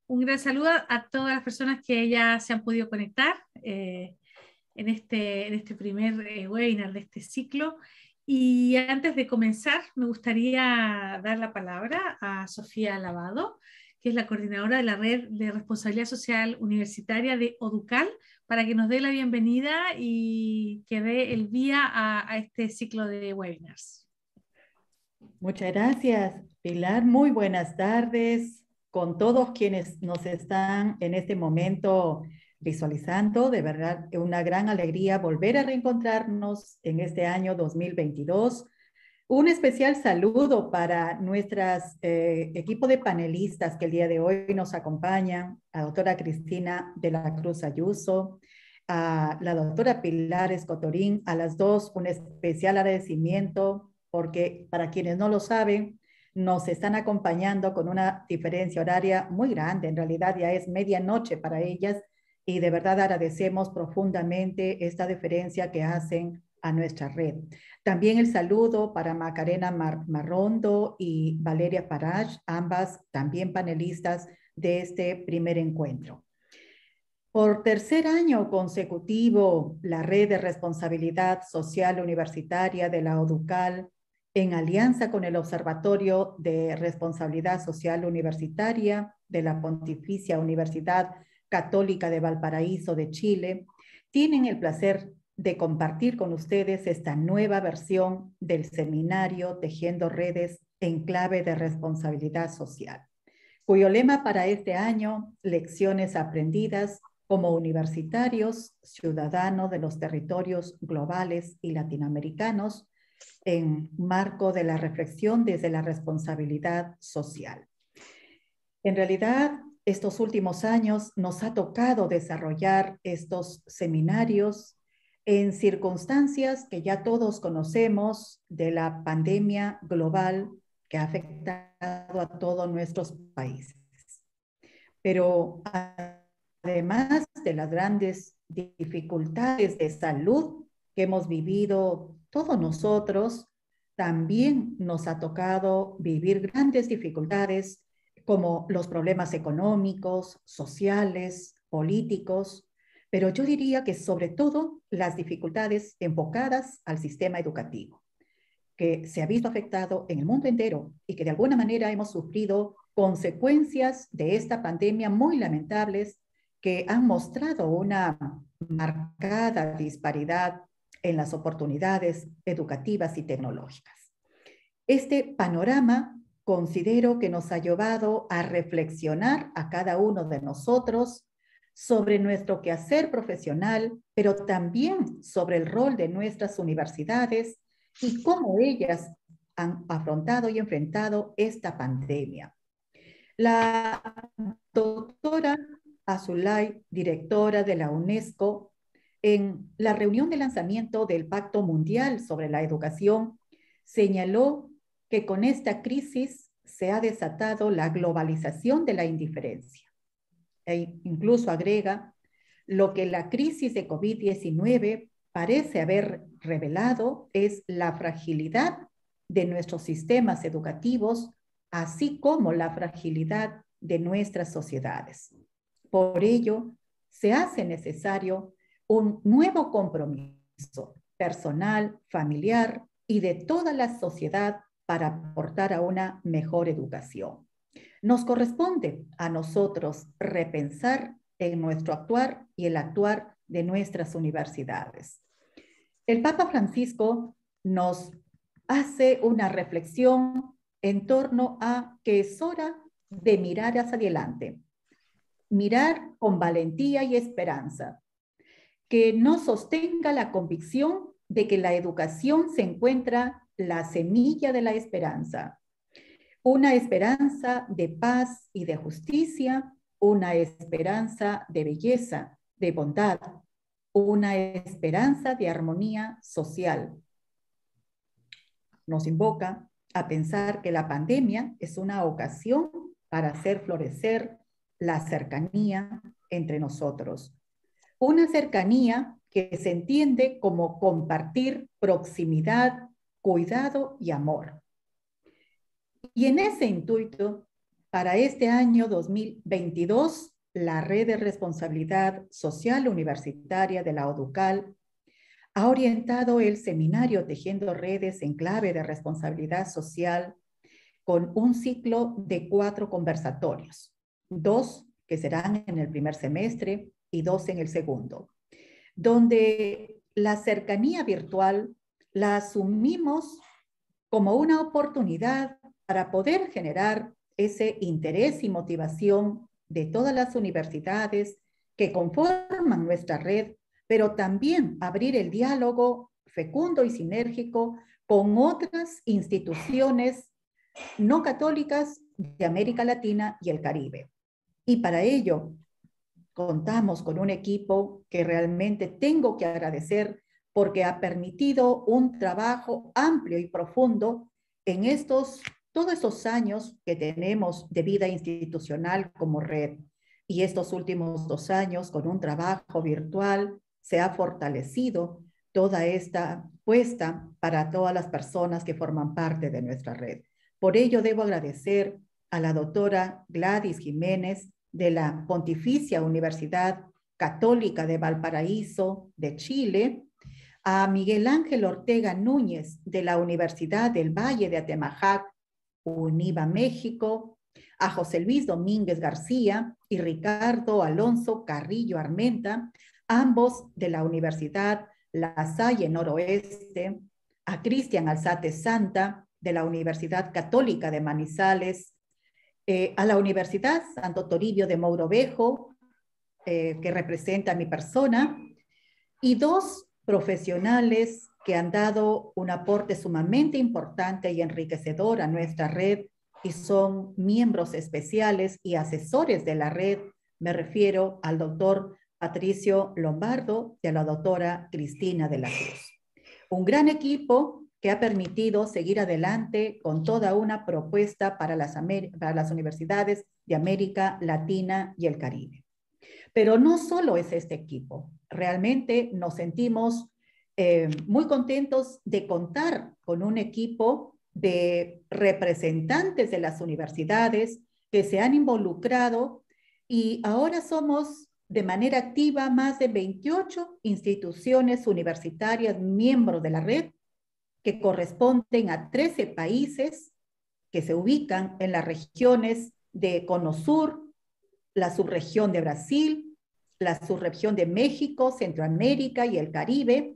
Un gran saludo a todas las personas que ya se han podido conectar en este primer webinar de este ciclo. Y antes de comenzar, me gustaría dar la palabra a Sofía Lavado, que es la coordinadora de la Red de Responsabilidad Social Universitaria de ODUCAL, para que nos dé la bienvenida y que dé el vía a este ciclo de webinars. Muchas gracias, Pilar. Muy buenas tardes con todos quienes nos están en este momento visualizando. De verdad, es una gran alegría volver a reencontrarnos en este año 2022. Un especial saludo para nuestras equipo de panelistas que el día de hoy nos acompañan, a la doctora Cristina de la Cruz Ayuso, a la doctora Pilar Escotorín, a las dos un especial agradecimiento porque para quienes no lo saben, nos están acompañando con una diferencia horaria muy grande, en realidad ya es medianoche para ellas y de verdad agradecemos profundamente esta diferencia que hacen a nuestra red. También el saludo para Macarena Marrondo y Valeria Farage, ambas también panelistas de este primer encuentro. Por tercer año consecutivo, la Red de Responsabilidad Social Universitaria de la ODUCAL, en alianza con el Observatorio de Responsabilidad Social Universitaria de la Pontificia Universidad Católica de Valparaíso de Chile, tienen el placer de compartir con ustedes esta nueva versión del seminario Tejiendo Redes en Clave de Responsabilidad Social, cuyo lema para este año, Lecciones Aprendidas como universitarios, ciudadanos de los territorios globales y latinoamericanos, en marco de la reflexión desde la responsabilidad social. En realidad, estos últimos años nos ha tocado desarrollar estos seminarios en circunstancias que ya todos conocemos de la pandemia global que ha afectado a todos nuestros países. Pero además de las grandes dificultades de salud que hemos vivido todos nosotros, también nos ha tocado vivir grandes dificultades como los problemas económicos, sociales, políticos, pero yo diría que sobre todo las dificultades enfocadas al sistema educativo, que se ha visto afectado en el mundo entero y que de alguna manera hemos sufrido consecuencias de esta pandemia muy lamentables que han mostrado una marcada disparidad en las oportunidades educativas y tecnológicas. Este panorama considero que nos ha llevado a reflexionar a cada uno de nosotros sobre nuestro quehacer profesional, pero también sobre el rol de nuestras universidades y cómo ellas han afrontado y enfrentado esta pandemia. La doctora Azulay, directora de la UNESCO, en la reunión de lanzamiento del Pacto Mundial sobre la Educación, señaló que con esta crisis se ha desatado la globalización de la indiferencia. E incluso agrega, lo que la crisis de COVID-19 parece haber revelado es la fragilidad de nuestros sistemas educativos, así como la fragilidad de nuestras sociedades. Por ello, se hace necesario un nuevo compromiso personal, familiar y de toda la sociedad para aportar a una mejor educación. Nos corresponde a nosotros repensar en nuestro actuar y el actuar de nuestras universidades. El Papa Francisco nos hace una reflexión en torno a que es hora de mirar hacia adelante, mirar con valentía y esperanza, que nos sostenga la convicción de que la educación se encuentra la semilla de la esperanza, una esperanza de paz y de justicia, una esperanza de belleza, de bondad, una esperanza de armonía social. Nos invoca a pensar que la pandemia es una ocasión para hacer florecer la cercanía entre nosotros. Una cercanía que se entiende como compartir proximidad, cuidado y amor. Y en ese intuito, Para este año 2022, la Red de Responsabilidad Social Universitaria de la ODUCAL ha orientado el seminario Tejiendo Redes en Clave de Responsabilidad Social con un ciclo de 4 conversatorios, 2 que serán en el primer semestre y 2 en el segundo, donde la cercanía virtual la asumimos como una oportunidad para poder generar ese interés y motivación de todas las universidades que conforman nuestra red, pero también abrir el diálogo fecundo y sinérgico con otras instituciones no católicas de América Latina y el Caribe. Y para ello contamos con un equipo que realmente tengo que agradecer porque ha permitido un trabajo amplio y profundo en todos estos años que tenemos de vida institucional como red. Y estos últimos 2 años, con un trabajo virtual, se ha fortalecido toda esta puesta para todas las personas que forman parte de nuestra red. Por ello, debo agradecer a la doctora Gladys Jiménez de la Pontificia Universidad Católica de Valparaíso, de Chile, a Miguel Ángel Ortega Núñez de la Universidad del Valle de Atemajac, UNIVA México, a José Luis Domínguez García y Ricardo Alonso Carrillo Armenta, ambos de la Universidad La Salle Noroeste, a Cristian Alzate Santa de la Universidad Católica de Manizales, a la Universidad Santo Toribio de Mogrovejo, que representa a mi persona, y 2 profesionales que han dado un aporte sumamente importante y enriquecedor a nuestra red y son miembros especiales y asesores de la red. Me refiero al doctor Patricio Lombardo y a la doctora Cristina de la Cruz. Un gran equipo que ha permitido seguir adelante con toda una propuesta para las universidades de América Latina y el Caribe. Pero no solo es este equipo, realmente nos sentimos muy contentos de contar con un equipo de representantes de las universidades que se han involucrado y ahora somos de manera activa más de 28 instituciones universitarias miembros de la red que corresponden a 13 países que se ubican en las regiones de Cono Sur, la subregión de Brasil, la subregión de México, Centroamérica y el Caribe,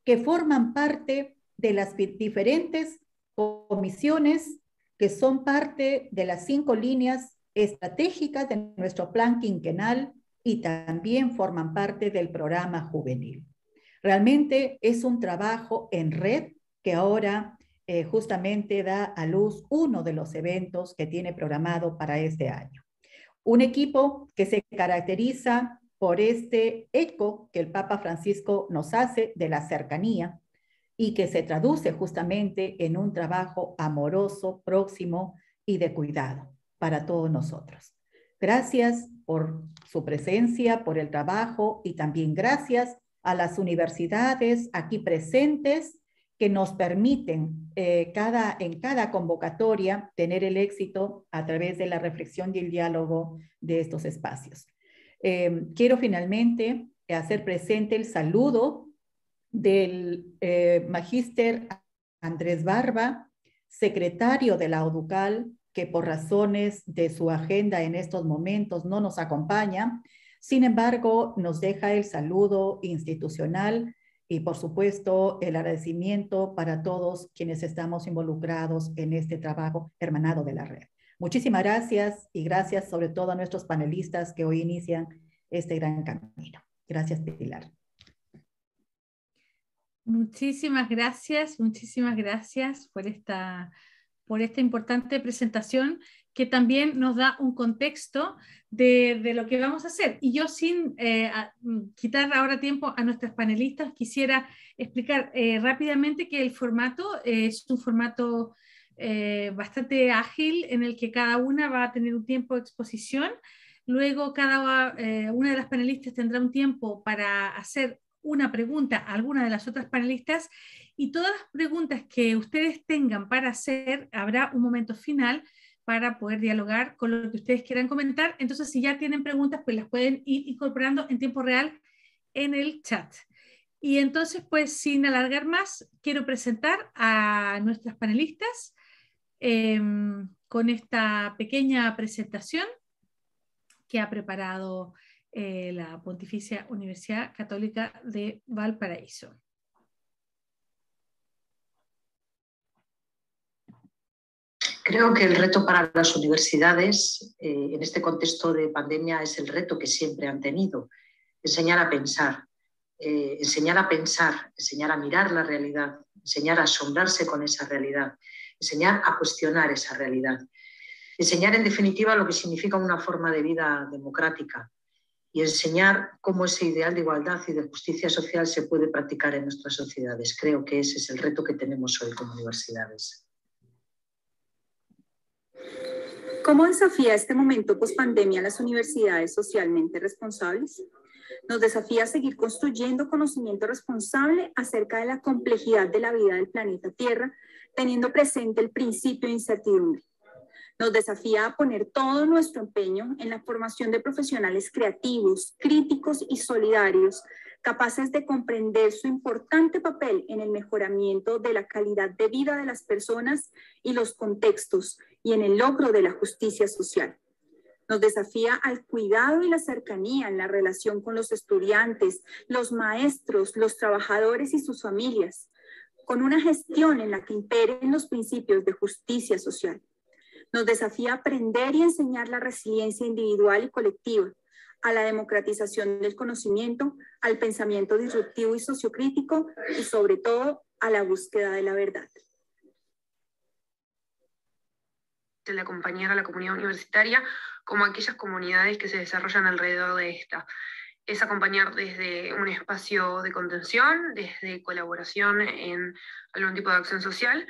que forman parte de las diferentes comisiones que son parte de las 5 líneas estratégicas de nuestro plan quinquenal y también forman parte del programa juvenil. Realmente es un trabajo en red que ahora justamente da a luz uno de los eventos que tiene programado para este año. Un equipo que se caracteriza por este eco que el Papa Francisco nos hace de la cercanía y que se traduce justamente en un trabajo amoroso, próximo y de cuidado para todos nosotros. Gracias por su presencia, por el trabajo y también gracias a las universidades aquí presentes que nos permiten en cada convocatoria tener el éxito a través de la reflexión y el diálogo de estos espacios. Quiero finalmente hacer presente el saludo del magíster Andrés Barba, secretario de la ODUCAL, que por razones de su agenda en estos momentos no nos acompaña. Sin embargo, nos deja el saludo institucional y, por supuesto, el agradecimiento para todos quienes estamos involucrados en este trabajo hermanado de la red. Muchísimas gracias y gracias sobre todo a nuestros panelistas que hoy inician este gran camino. Gracias, Pilar. Muchísimas gracias por esta importante presentación que también nos da un contexto de lo que vamos a hacer. Y yo sin quitar ahora tiempo a nuestros panelistas, quisiera explicar rápidamente que el formato es un formato bastante ágil en el que cada una va a tener un tiempo de exposición. Luego cada una de las panelistas tendrá un tiempo para hacer una pregunta a alguna de las otras panelistas y todas las preguntas que ustedes tengan para hacer, habrá un momento final para poder dialogar con lo que ustedes quieran comentar. Entonces, si ya tienen preguntas, pues las pueden ir incorporando en tiempo real en el chat. Y entonces, pues sin alargar más, quiero presentar a nuestras panelistas con esta pequeña presentación que ha preparado la Pontificia Universidad Católica de Valparaíso. Creo que el reto para las universidades en este contexto de pandemia es el reto que siempre han tenido: enseñar a pensar, enseñar a mirar la realidad, enseñar a asombrarse con esa realidad, enseñar a cuestionar esa realidad, enseñar en definitiva lo que significa una forma de vida democrática y enseñar cómo ese ideal de igualdad y de justicia social se puede practicar en nuestras sociedades. Creo que ese es el reto que tenemos hoy como universidades. ¿Cómo desafía este momento post-pandemia a las universidades socialmente responsables? Nos desafía a seguir construyendo conocimiento responsable acerca de la complejidad de la vida del planeta Tierra, teniendo presente el principio de incertidumbre. Nos desafía a poner todo nuestro empeño en la formación de profesionales creativos, críticos y solidarios, capaces de comprender su importante papel en el mejoramiento de la calidad de vida de las personas y los contextos y en el logro de la justicia social. Nos desafía al cuidado y la cercanía en la relación con los estudiantes, los maestros, los trabajadores y sus familias, con una gestión en la que imperen los principios de justicia social. Nos desafía a aprender y enseñar la resiliencia individual y colectiva, a la democratización del conocimiento, al pensamiento disruptivo y sociocrítico y sobre todo a la búsqueda de la verdad. De acompañar a la comunidad universitaria como aquellas comunidades que se desarrollan alrededor de esta. Es acompañar desde un espacio de contención, desde colaboración en algún tipo de acción social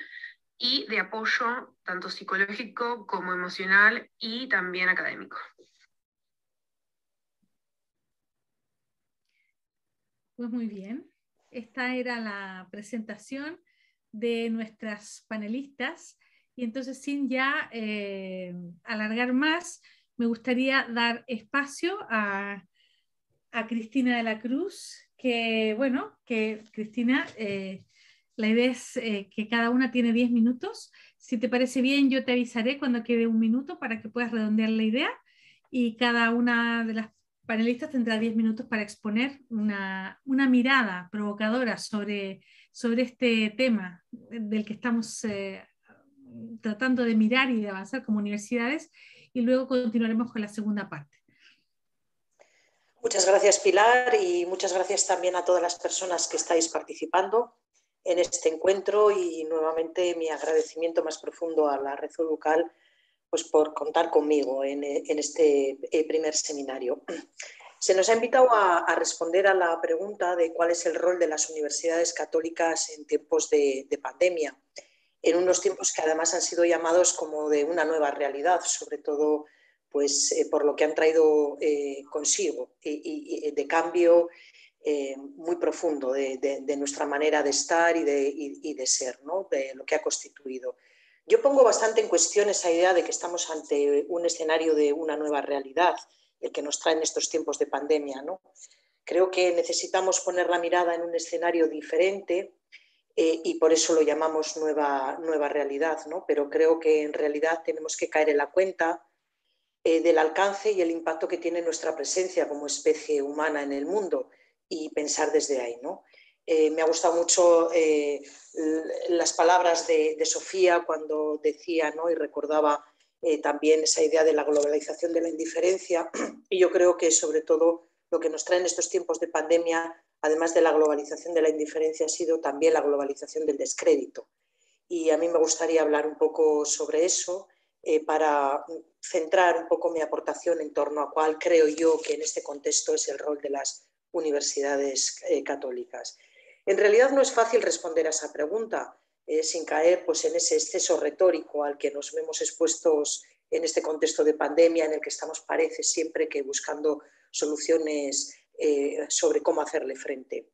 y de apoyo tanto psicológico como emocional y también académico. Pues muy bien, esta era la presentación de nuestras panelistas y entonces sin ya alargar más, me gustaría dar espacio a Cristina de la Cruz, que bueno, que Cristina, la idea es que cada una tiene 10 minutos. Si te parece bien, yo te avisaré cuando quede un minuto para que puedas redondear la idea y cada una de las panelistas tendrá 10 minutos para exponer una mirada provocadora sobre este tema del que estamos tratando de mirar y de avanzar como universidades, y luego continuaremos con la segunda parte. Muchas gracias, Pilar, y muchas gracias también a todas las personas que estáis participando en este encuentro, y nuevamente mi agradecimiento más profundo a la Red Educal pues, por contar conmigo en este primer seminario. Se nos ha invitado a responder a la pregunta de cuál es el rol de las universidades católicas en tiempos de pandemia, en unos tiempos que además han sido llamados como de una nueva realidad, sobre todo pues, por lo que han traído consigo y de cambio muy profundo de nuestra manera de estar y de ser, ¿no? De lo que ha constituido. Yo pongo bastante en cuestión esa idea de que estamos ante un escenario de una nueva realidad, el que nos traen estos tiempos de pandemia, ¿no? Creo que necesitamos poner la mirada en un escenario diferente y por eso lo llamamos nueva realidad, ¿no? Pero creo que en realidad tenemos que caer en la cuenta del alcance y el impacto que tiene nuestra presencia como especie humana en el mundo y pensar desde ahí, ¿no? Me ha gustado mucho las palabras de Sofía cuando decía, ¿no? Y recordaba también esa idea de la globalización de la indiferencia, y yo creo que sobre todo lo que nos traen estos tiempos de pandemia, además de la globalización de la indiferencia, ha sido también la globalización del descrédito. Y a mí me gustaría hablar un poco sobre eso para centrar un poco mi aportación en torno a cuál creo yo que en este contexto es el rol de las universidades católicas. En realidad no es fácil responder a esa pregunta sin caer pues, en ese exceso retórico al que nos vemos expuestos en este contexto de pandemia, en el que estamos, parece, siempre que buscando soluciones sobre cómo hacerle frente.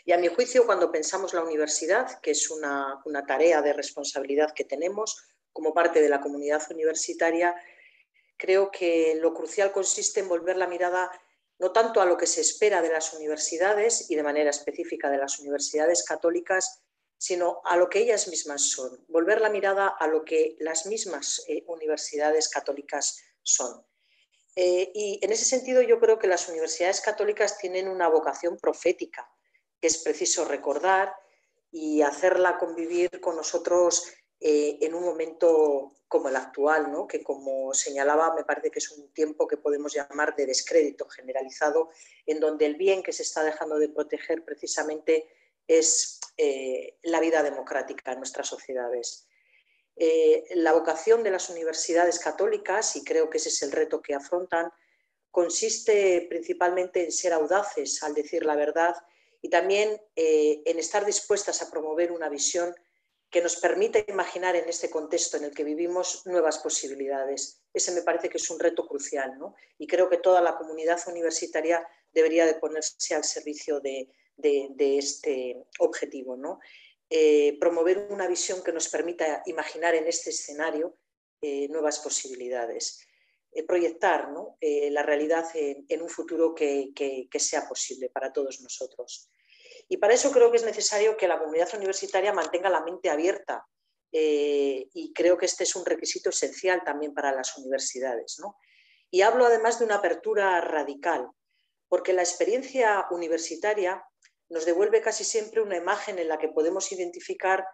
Y a mi juicio, cuando pensamos la universidad, que es una tarea de responsabilidad que tenemos como parte de la comunidad universitaria, creo que lo crucial consiste en volver la mirada no tanto a lo que se espera de las universidades y de manera específica de las universidades católicas, sino a lo que ellas mismas son, volver la mirada a lo que las mismas universidades católicas son. Y en ese sentido yo creo que las universidades católicas tienen una vocación profética, que es preciso recordar y hacerla convivir con nosotros en un momento como el actual, ¿no? Que como señalaba me parece que es un tiempo que podemos llamar de descrédito generalizado, en donde el bien que se está dejando de proteger precisamente es la vida democrática en nuestras sociedades. La vocación de las universidades católicas, y creo que ese es el reto que afrontan, consiste principalmente en ser audaces al decir la verdad y también en estar dispuestas a promover una visión que nos permita imaginar en este contexto en el que vivimos nuevas posibilidades. Ese me parece que es un reto crucial, ¿no? Y creo que toda la comunidad universitaria debería de ponerse al servicio de este objetivo, ¿no? Promover una visión que nos permita imaginar en este escenario nuevas posibilidades. Proyectar, ¿no? La realidad en un futuro que sea posible para todos nosotros. Y para eso creo que es necesario que la comunidad universitaria mantenga la mente abierta y creo que este es un requisito esencial también para las universidades, ¿no? Y hablo además de una apertura radical, porque la experiencia universitaria nos devuelve casi siempre una imagen en la que podemos identificar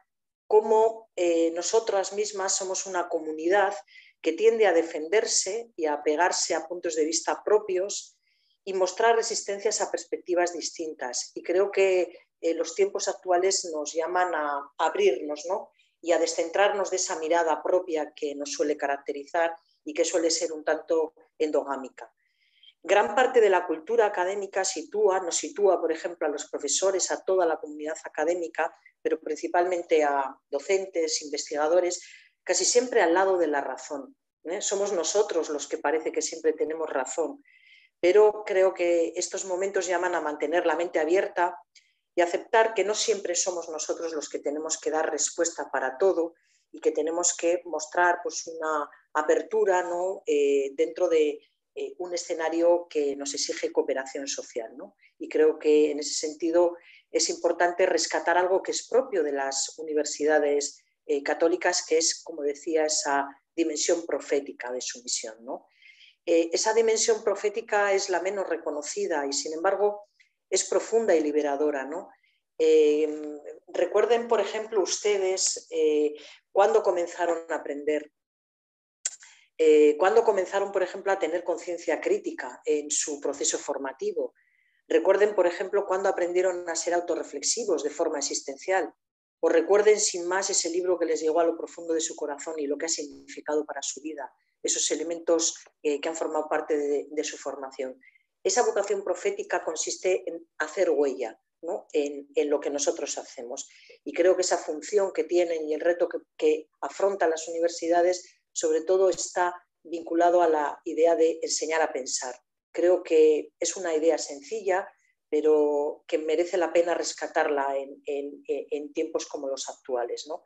cómo nosotras mismas somos una comunidad que tiende a defenderse y a apegarse a puntos de vista propios y mostrar resistencias a perspectivas distintas. Y creo que los tiempos actuales nos llaman a abrirnos, ¿no? Y a descentrarnos de esa mirada propia que nos suele caracterizar y que suele ser un tanto endogámica. Gran parte de la cultura académica nos sitúa, por ejemplo, a los profesores, a toda la comunidad académica, pero principalmente a docentes, investigadores, casi siempre al lado de la razón. Somos nosotros los que parece que siempre tenemos razón, pero creo que estos momentos llaman a mantener la mente abierta y aceptar que no siempre somos nosotros los que tenemos que dar respuesta para todo y que tenemos que mostrar pues, una apertura, ¿no? Dentro de un escenario que nos exige cooperación social, ¿no? Y creo que en ese sentido es importante rescatar algo que es propio de las universidades católicas, que es, como decía, esa dimensión profética de su misión, ¿no? Esa dimensión profética es la menos reconocida y, sin embargo, es profunda y liberadora, ¿no? Recuerden, por ejemplo, ustedes cuándo comenzaron a aprender, cuándo comenzaron, por ejemplo, a tener conciencia crítica en su proceso formativo. Recuerden, por ejemplo, cuándo aprendieron a ser autorreflexivos de forma existencial. O recuerden sin más ese libro que les llegó a lo profundo de su corazón y lo que ha significado para su vida, esos elementos que han formado parte de su formación. Esa vocación profética consiste en hacer huella, ¿no? en lo que nosotros hacemos. Y creo que esa función que tienen y el reto que afrontan las universidades, sobre todo está vinculado a la idea de enseñar a pensar. Creo que es una idea sencilla, pero que merece la pena rescatarla en tiempos como los actuales, ¿no?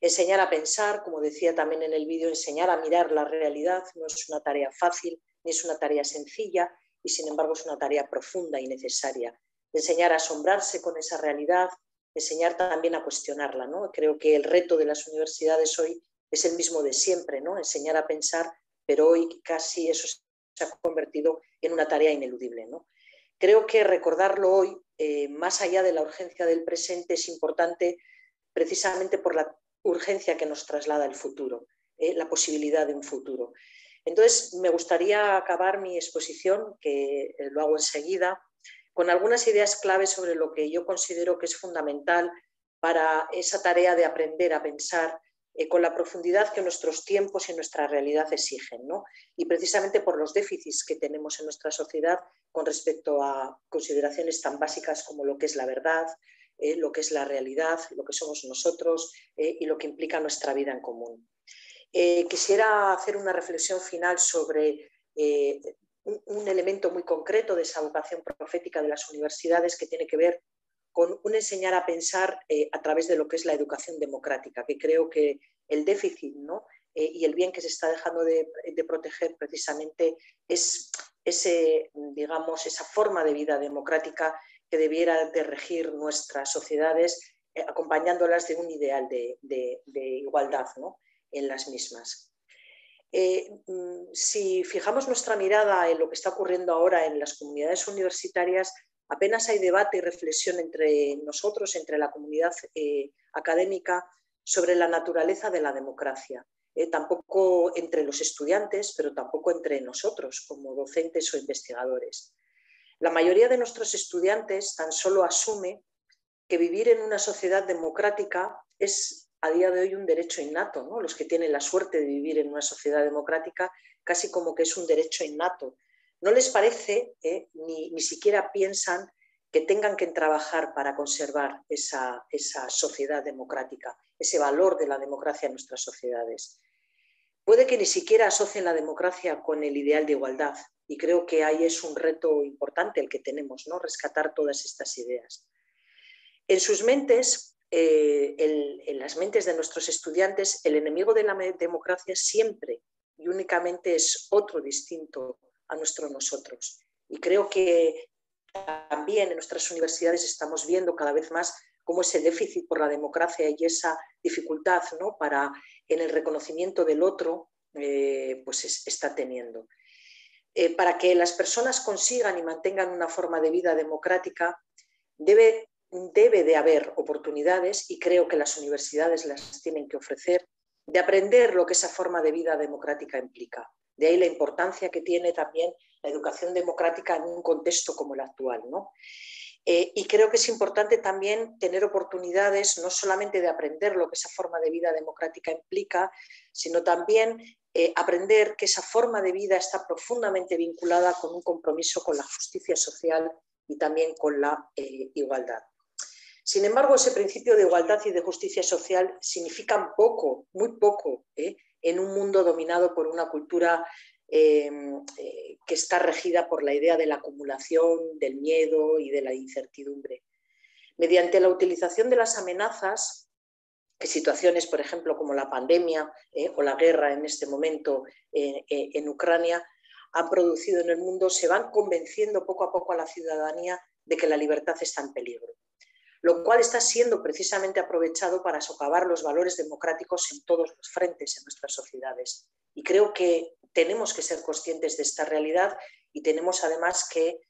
Enseñar a pensar, como decía también en el vídeo, enseñar a mirar la realidad no es una tarea fácil, ni es una tarea sencilla, y sin embargo es una tarea profunda y necesaria. Enseñar a asombrarse con esa realidad, enseñar también a cuestionarla, ¿no? Creo que el reto de las universidades hoy es el mismo de siempre, ¿no? Enseñar a pensar, pero hoy casi eso se ha convertido en una tarea ineludible, ¿no? Creo que recordarlo hoy, más allá de la urgencia del presente, es importante precisamente por la urgencia que nos traslada el futuro, la posibilidad de un futuro. Entonces, me gustaría acabar mi exposición, que lo hago enseguida, con algunas ideas claves sobre lo que yo considero que es fundamental para esa tarea de aprender a pensar con la profundidad que nuestros tiempos y nuestra realidad exigen, ¿no? Y precisamente por los déficits que tenemos en nuestra sociedad con respecto a consideraciones tan básicas como lo que es la verdad, lo que es la realidad, lo que somos nosotros y lo que implica nuestra vida en común. Quisiera hacer una reflexión final sobre un elemento muy concreto de esa vocación profética de las universidades que tiene que ver con un enseñar a pensar a través de lo que es la educación democrática, que creo que el déficit, ¿no? Y el bien que se está dejando de proteger precisamente es digamos, esa forma de vida democrática que debiera de regir nuestras sociedades, acompañándolas de un ideal de igualdad, ¿no? En las mismas. Si fijamos nuestra mirada en lo que está ocurriendo ahora en las comunidades universitarias, apenas hay debate y reflexión entre nosotros, entre la comunidad académica, sobre la naturaleza de la democracia. Tampoco entre los estudiantes, pero tampoco entre nosotros como docentes o investigadores. La mayoría de nuestros estudiantes tan solo asume que vivir en una sociedad democrática es a día de hoy un derecho innato, ¿no? Los que tienen la suerte de vivir en una sociedad democrática casi como que es un derecho innato. No les parece, ni siquiera piensan que tengan que trabajar para conservar esa sociedad democrática, ese valor de la democracia en nuestras sociedades. Puede que ni siquiera asocien la democracia con el ideal de igualdad, y creo que ahí es un reto importante el que tenemos, ¿no? Rescatar todas estas ideas. En sus mentes, en las mentes de nuestros estudiantes, el enemigo de la democracia siempre y únicamente es otro distinto a nuestro nosotros. Y creo que también en nuestras universidades estamos viendo cada vez más cómo ese déficit por la democracia y esa dificultad, ¿no? En el reconocimiento del otro pues está teniendo. Para que las personas consigan y mantengan una forma de vida democrática, debe de haber oportunidades, y creo que las universidades las tienen que ofrecer, de aprender lo que esa forma de vida democrática implica. De ahí la importancia que tiene también la educación democrática en un contexto como el actual, ¿no? Y creo que es importante también tener oportunidades no solamente de aprender lo que esa forma de vida democrática implica, sino también aprender que esa forma de vida está profundamente vinculada con un compromiso con la justicia social y también con la igualdad. Sin embargo, ese principio de igualdad y de justicia social significan poco, muy poco, en un mundo dominado por una cultura que está regida por la idea de la acumulación, del miedo y de la incertidumbre. Mediante la utilización de las amenazas, que situaciones, por ejemplo, como la pandemia o la guerra en este momento en Ucrania, han producido en el mundo, se van convenciendo poco a poco a la ciudadanía de que la libertad está en peligro, lo cual está siendo precisamente aprovechado para socavar los valores democráticos en todos los frentes en nuestras sociedades. Y creo que tenemos que ser conscientes de esta realidad y tenemos además que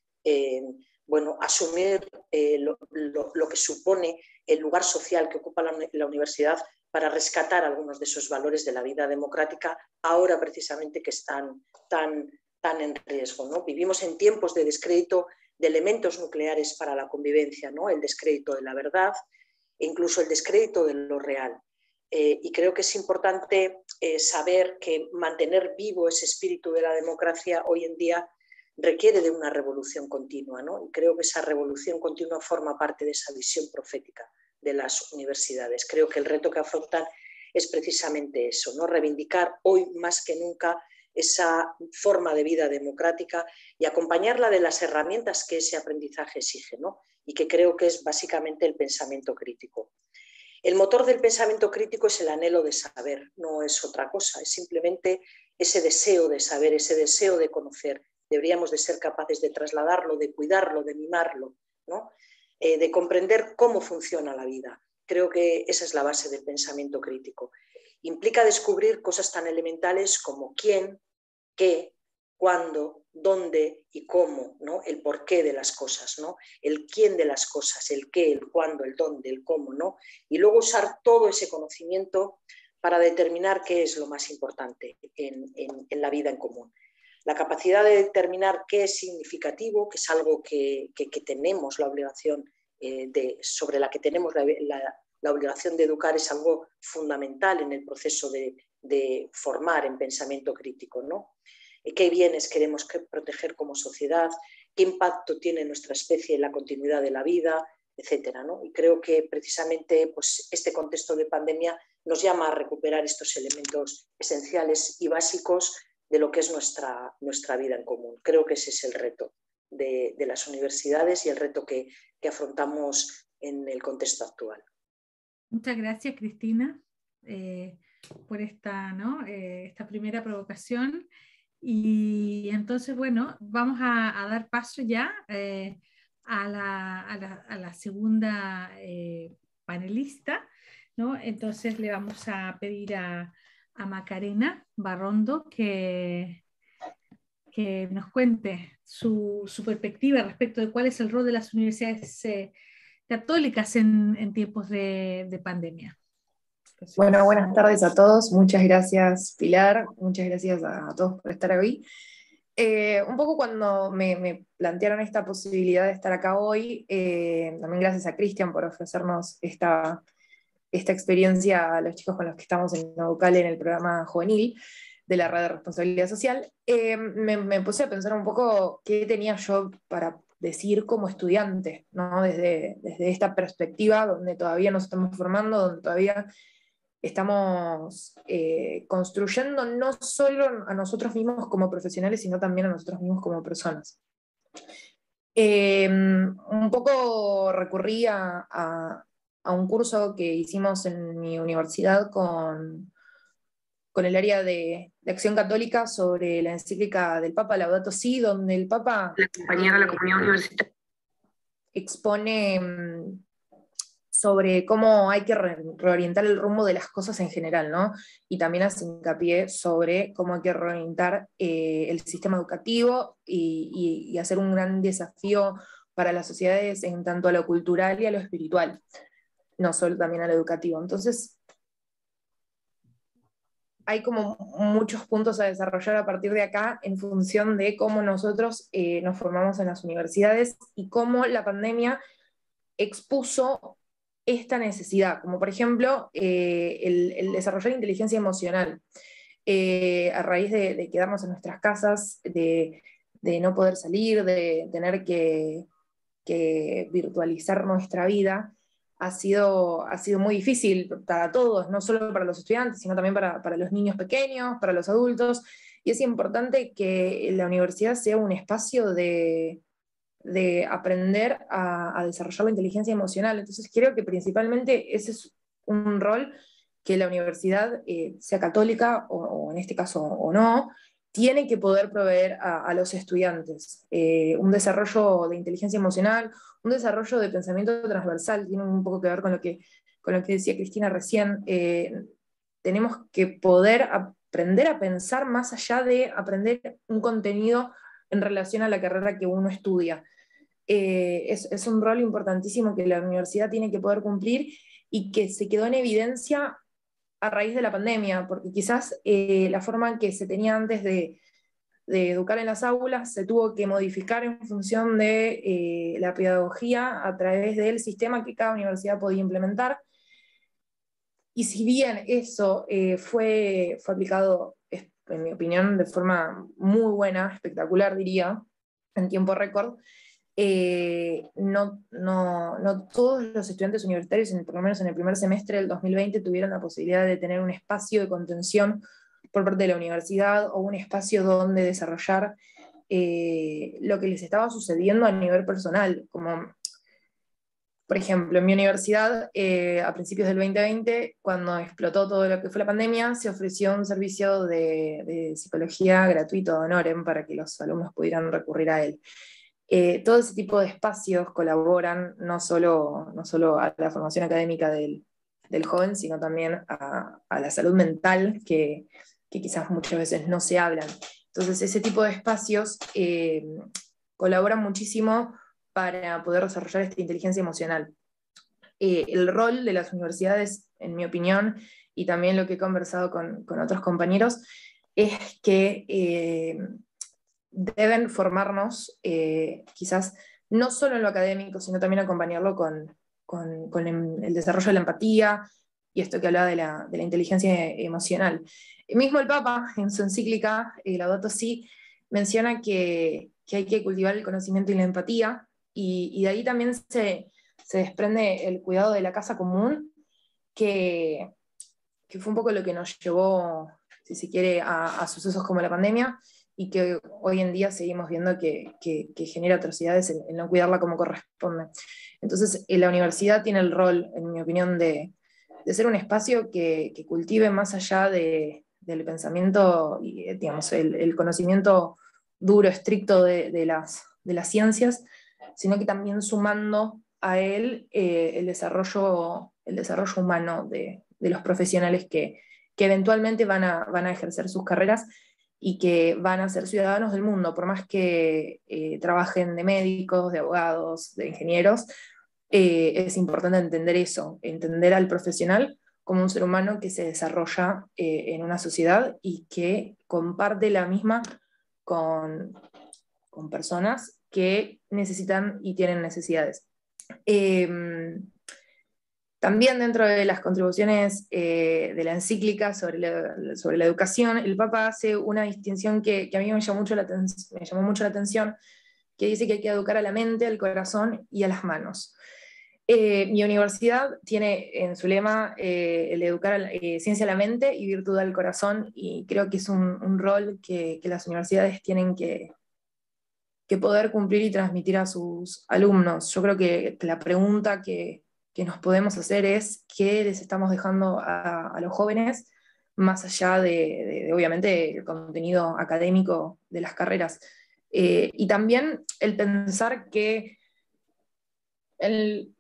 asumir lo que supone el lugar social que ocupa la universidad para rescatar algunos de esos valores de la vida democrática, ahora precisamente que están tan en riesgo, ¿no? Vivimos en tiempos de descrédito de elementos nucleares para la convivencia, ¿no? El descrédito de la verdad e incluso el descrédito de lo real. Y creo que es importante saber que mantener vivo ese espíritu de la democracia hoy en día requiere de una revolución continua, ¿no? Y creo que esa revolución continua forma parte de esa visión profética de las universidades. Creo que el reto que afrontan es precisamente eso, ¿no? Reivindicar hoy más que nunca esa forma de vida democrática y acompañarla de las herramientas que ese aprendizaje exige, ¿no? Y que creo que es básicamente el pensamiento crítico. El motor del pensamiento crítico es el anhelo de saber, no es otra cosa, es simplemente ese deseo de saber, ese deseo de conocer. Deberíamos de ser capaces de trasladarlo, de cuidarlo, de mimarlo, ¿no? De comprender cómo funciona la vida. Creo que esa es la base del pensamiento crítico. Implica descubrir cosas tan elementales como quién, qué, cuándo, dónde y cómo, ¿no? El porqué de las cosas, ¿no? El quién de las cosas, el qué, el cuándo, el dónde, el cómo, ¿no? Y luego usar todo ese conocimiento para determinar qué es lo más importante en la vida en común. La capacidad de determinar qué es significativo, que es algo que tenemos la obligación sobre la que tenemos la obligación de educar, es algo fundamental en el proceso de formar en pensamiento crítico, ¿no? ¿Qué bienes queremos proteger como sociedad? ¿Qué impacto tiene nuestra especie en la continuidad de la vida? Etcétera, ¿no? Y creo que precisamente pues, este contexto de pandemia nos llama a recuperar estos elementos esenciales y básicos de lo que es nuestra vida en común. Creo que ese es el reto de las universidades y el reto que afrontamos en el contexto actual. Muchas gracias, Cristina. por esta, ¿no? Esta primera provocación. Y entonces, bueno, vamos a dar paso ya a la segunda panelista, ¿no? Entonces le vamos a pedir a Macarena Barrondo que nos cuente su perspectiva respecto de cuál es el rol de las universidades católicas en tiempos de pandemia. Bueno, buenas tardes a todos. Muchas gracias, Pilar. Muchas gracias a todos por estar hoy. Un poco cuando me plantearon esta posibilidad de estar acá hoy, también gracias a Cristian por ofrecernos esta experiencia a los chicos con los que estamos en Educal en el programa juvenil de la Red de Responsabilidad Social, me puse a pensar un poco qué tenía yo para decir como estudiante, ¿no? Desde esta perspectiva donde todavía nos estamos formando, donde todavía estamos construyendo no solo a nosotros mismos como profesionales, sino también a nosotros mismos como personas. Un poco recurrí a un curso que hicimos en mi universidad con el área de acción católica sobre la encíclica del Papa Laudato Si, donde el Papa acompañar a la comunidad universitaria expone sobre cómo hay que reorientar el rumbo de las cosas en general, ¿no? Y también hace hincapié sobre cómo hay que reorientar el sistema educativo y hacer un gran desafío para las sociedades en tanto a lo cultural y a lo espiritual, no solo también a lo educativo. Entonces, hay como muchos puntos a desarrollar a partir de acá en función de cómo nosotros nos formamos en las universidades y cómo la pandemia expuso esta necesidad, como por ejemplo el desarrollar inteligencia emocional, a raíz de quedarnos en nuestras casas, de no poder salir, de tener que virtualizar nuestra vida. Ha sido muy difícil para todos, no solo para los estudiantes, sino también para los niños pequeños, para los adultos, y es importante que la universidad sea un espacio de aprender a desarrollar la inteligencia emocional. Entonces creo que principalmente ese es un rol que la universidad, sea católica o en este caso o no, tiene que poder proveer a los estudiantes. Un desarrollo de inteligencia emocional, un desarrollo de pensamiento transversal, tiene un poco que ver con lo que decía Cristina recién. Tenemos que poder aprender a pensar más allá de aprender un contenido en relación a la carrera que uno estudia. Es un rol importantísimo que la universidad tiene que poder cumplir y que se quedó en evidencia a raíz de la pandemia, porque quizás la forma en que se tenía antes de educar en las aulas se tuvo que modificar en función de la pedagogía a través del sistema que cada universidad podía implementar. Y si bien eso fue aplicado, en mi opinión, de forma muy buena, espectacular diría, en tiempo récord, no todos los estudiantes universitarios, por lo menos en el primer semestre del 2020, tuvieron la posibilidad de tener un espacio de contención por parte de la universidad o un espacio donde desarrollar lo que les estaba sucediendo a nivel personal. Como, por ejemplo, en mi universidad, a principios del 2020, cuando explotó todo lo que fue la pandemia, se ofreció un servicio de psicología gratuito ad honorem para que los alumnos pudieran recurrir a él. Todo ese tipo de espacios colaboran no solo a la formación académica del joven, sino también a la salud mental, que quizás muchas veces no se hablan. Entonces, ese tipo de espacios colaboran muchísimo para poder desarrollar esta inteligencia emocional. El rol de las universidades, en mi opinión, y también lo que he conversado con otros compañeros, es que deben formarnos, quizás no solo en lo académico, sino también acompañarlo con el desarrollo de la empatía y esto que hablaba de la inteligencia emocional. Mismo el Papa, en su encíclica, Laudato Si, menciona que hay que cultivar el conocimiento y la empatía, y de ahí también se desprende el cuidado de la casa común, que fue un poco lo que nos llevó, si se quiere, a sucesos como la pandemia, y que hoy en día seguimos viendo que genera atrocidades en no cuidarla como corresponde. Entonces, la universidad tiene el rol, en mi opinión, de ser un espacio que cultive más allá del pensamiento, digamos, el conocimiento duro, estricto de las ciencias, sino que también sumando a él el desarrollo humano de los profesionales que eventualmente van a ejercer sus carreras y que van a ser ciudadanos del mundo, por más que trabajen de médicos, de abogados, de ingenieros. Es importante entender eso, entender al profesional como un ser humano que se desarrolla en una sociedad y que comparte la misma con personas que necesitan y tienen necesidades. También dentro de las contribuciones de la encíclica sobre la educación, el Papa hace una distinción que a mí me llamó mucho la atención, que dice que hay que educar a la mente, al corazón y a las manos. Mi universidad tiene en su lema el educar ciencia a la mente y virtud al corazón, y creo que es un rol que las universidades tienen que poder cumplir y transmitir a sus alumnos. Yo creo que la pregunta que nos podemos hacer es qué les estamos dejando a los jóvenes, más allá de obviamente el contenido académico de las carreras. Y también el pensar que el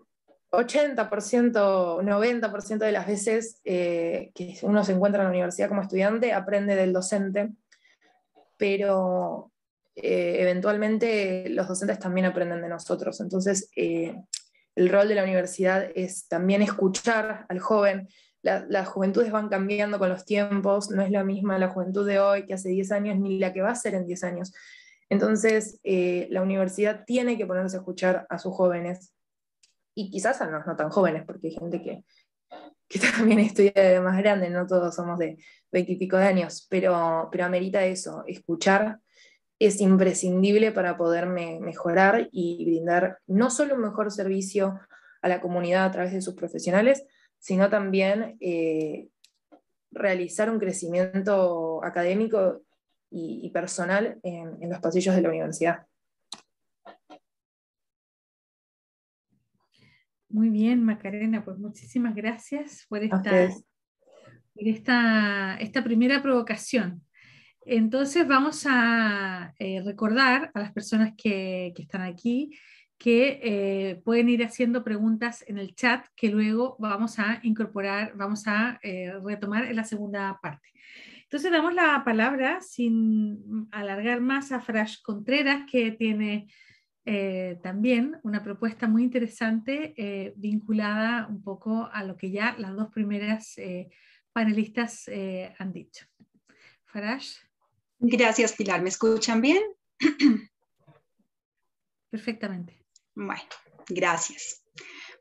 80%, 90% de las veces que uno se encuentra en la universidad como estudiante aprende del docente, pero eventualmente los docentes también aprenden de nosotros. Entonces, el rol de la universidad es también escuchar al joven. Las juventudes van cambiando con los tiempos, no es la misma la juventud de hoy que hace 10 años, ni la que va a ser en 10 años. Entonces, la universidad tiene que ponerse a escuchar a sus jóvenes, y quizás a los no tan jóvenes, porque hay gente que también estudia de más grande, no todos somos de 20 y pico de años, pero amerita eso, escuchar es imprescindible para poder mejorar y brindar no solo un mejor servicio a la comunidad a través de sus profesionales, sino también realizar un crecimiento académico y personal en los pasillos de la universidad. Muy bien, Macarena, pues muchísimas gracias por esta primera provocación. Entonces vamos a recordar a las personas que están aquí que pueden ir haciendo preguntas en el chat que luego vamos a incorporar, vamos a retomar en la segunda parte. Entonces damos la palabra, sin alargar más, a Farash Contreras, que tiene también una propuesta muy interesante vinculada un poco a lo que ya las dos primeras panelistas han dicho. Farash. Gracias, Pilar. ¿Me escuchan bien? Perfectamente. Bueno, gracias.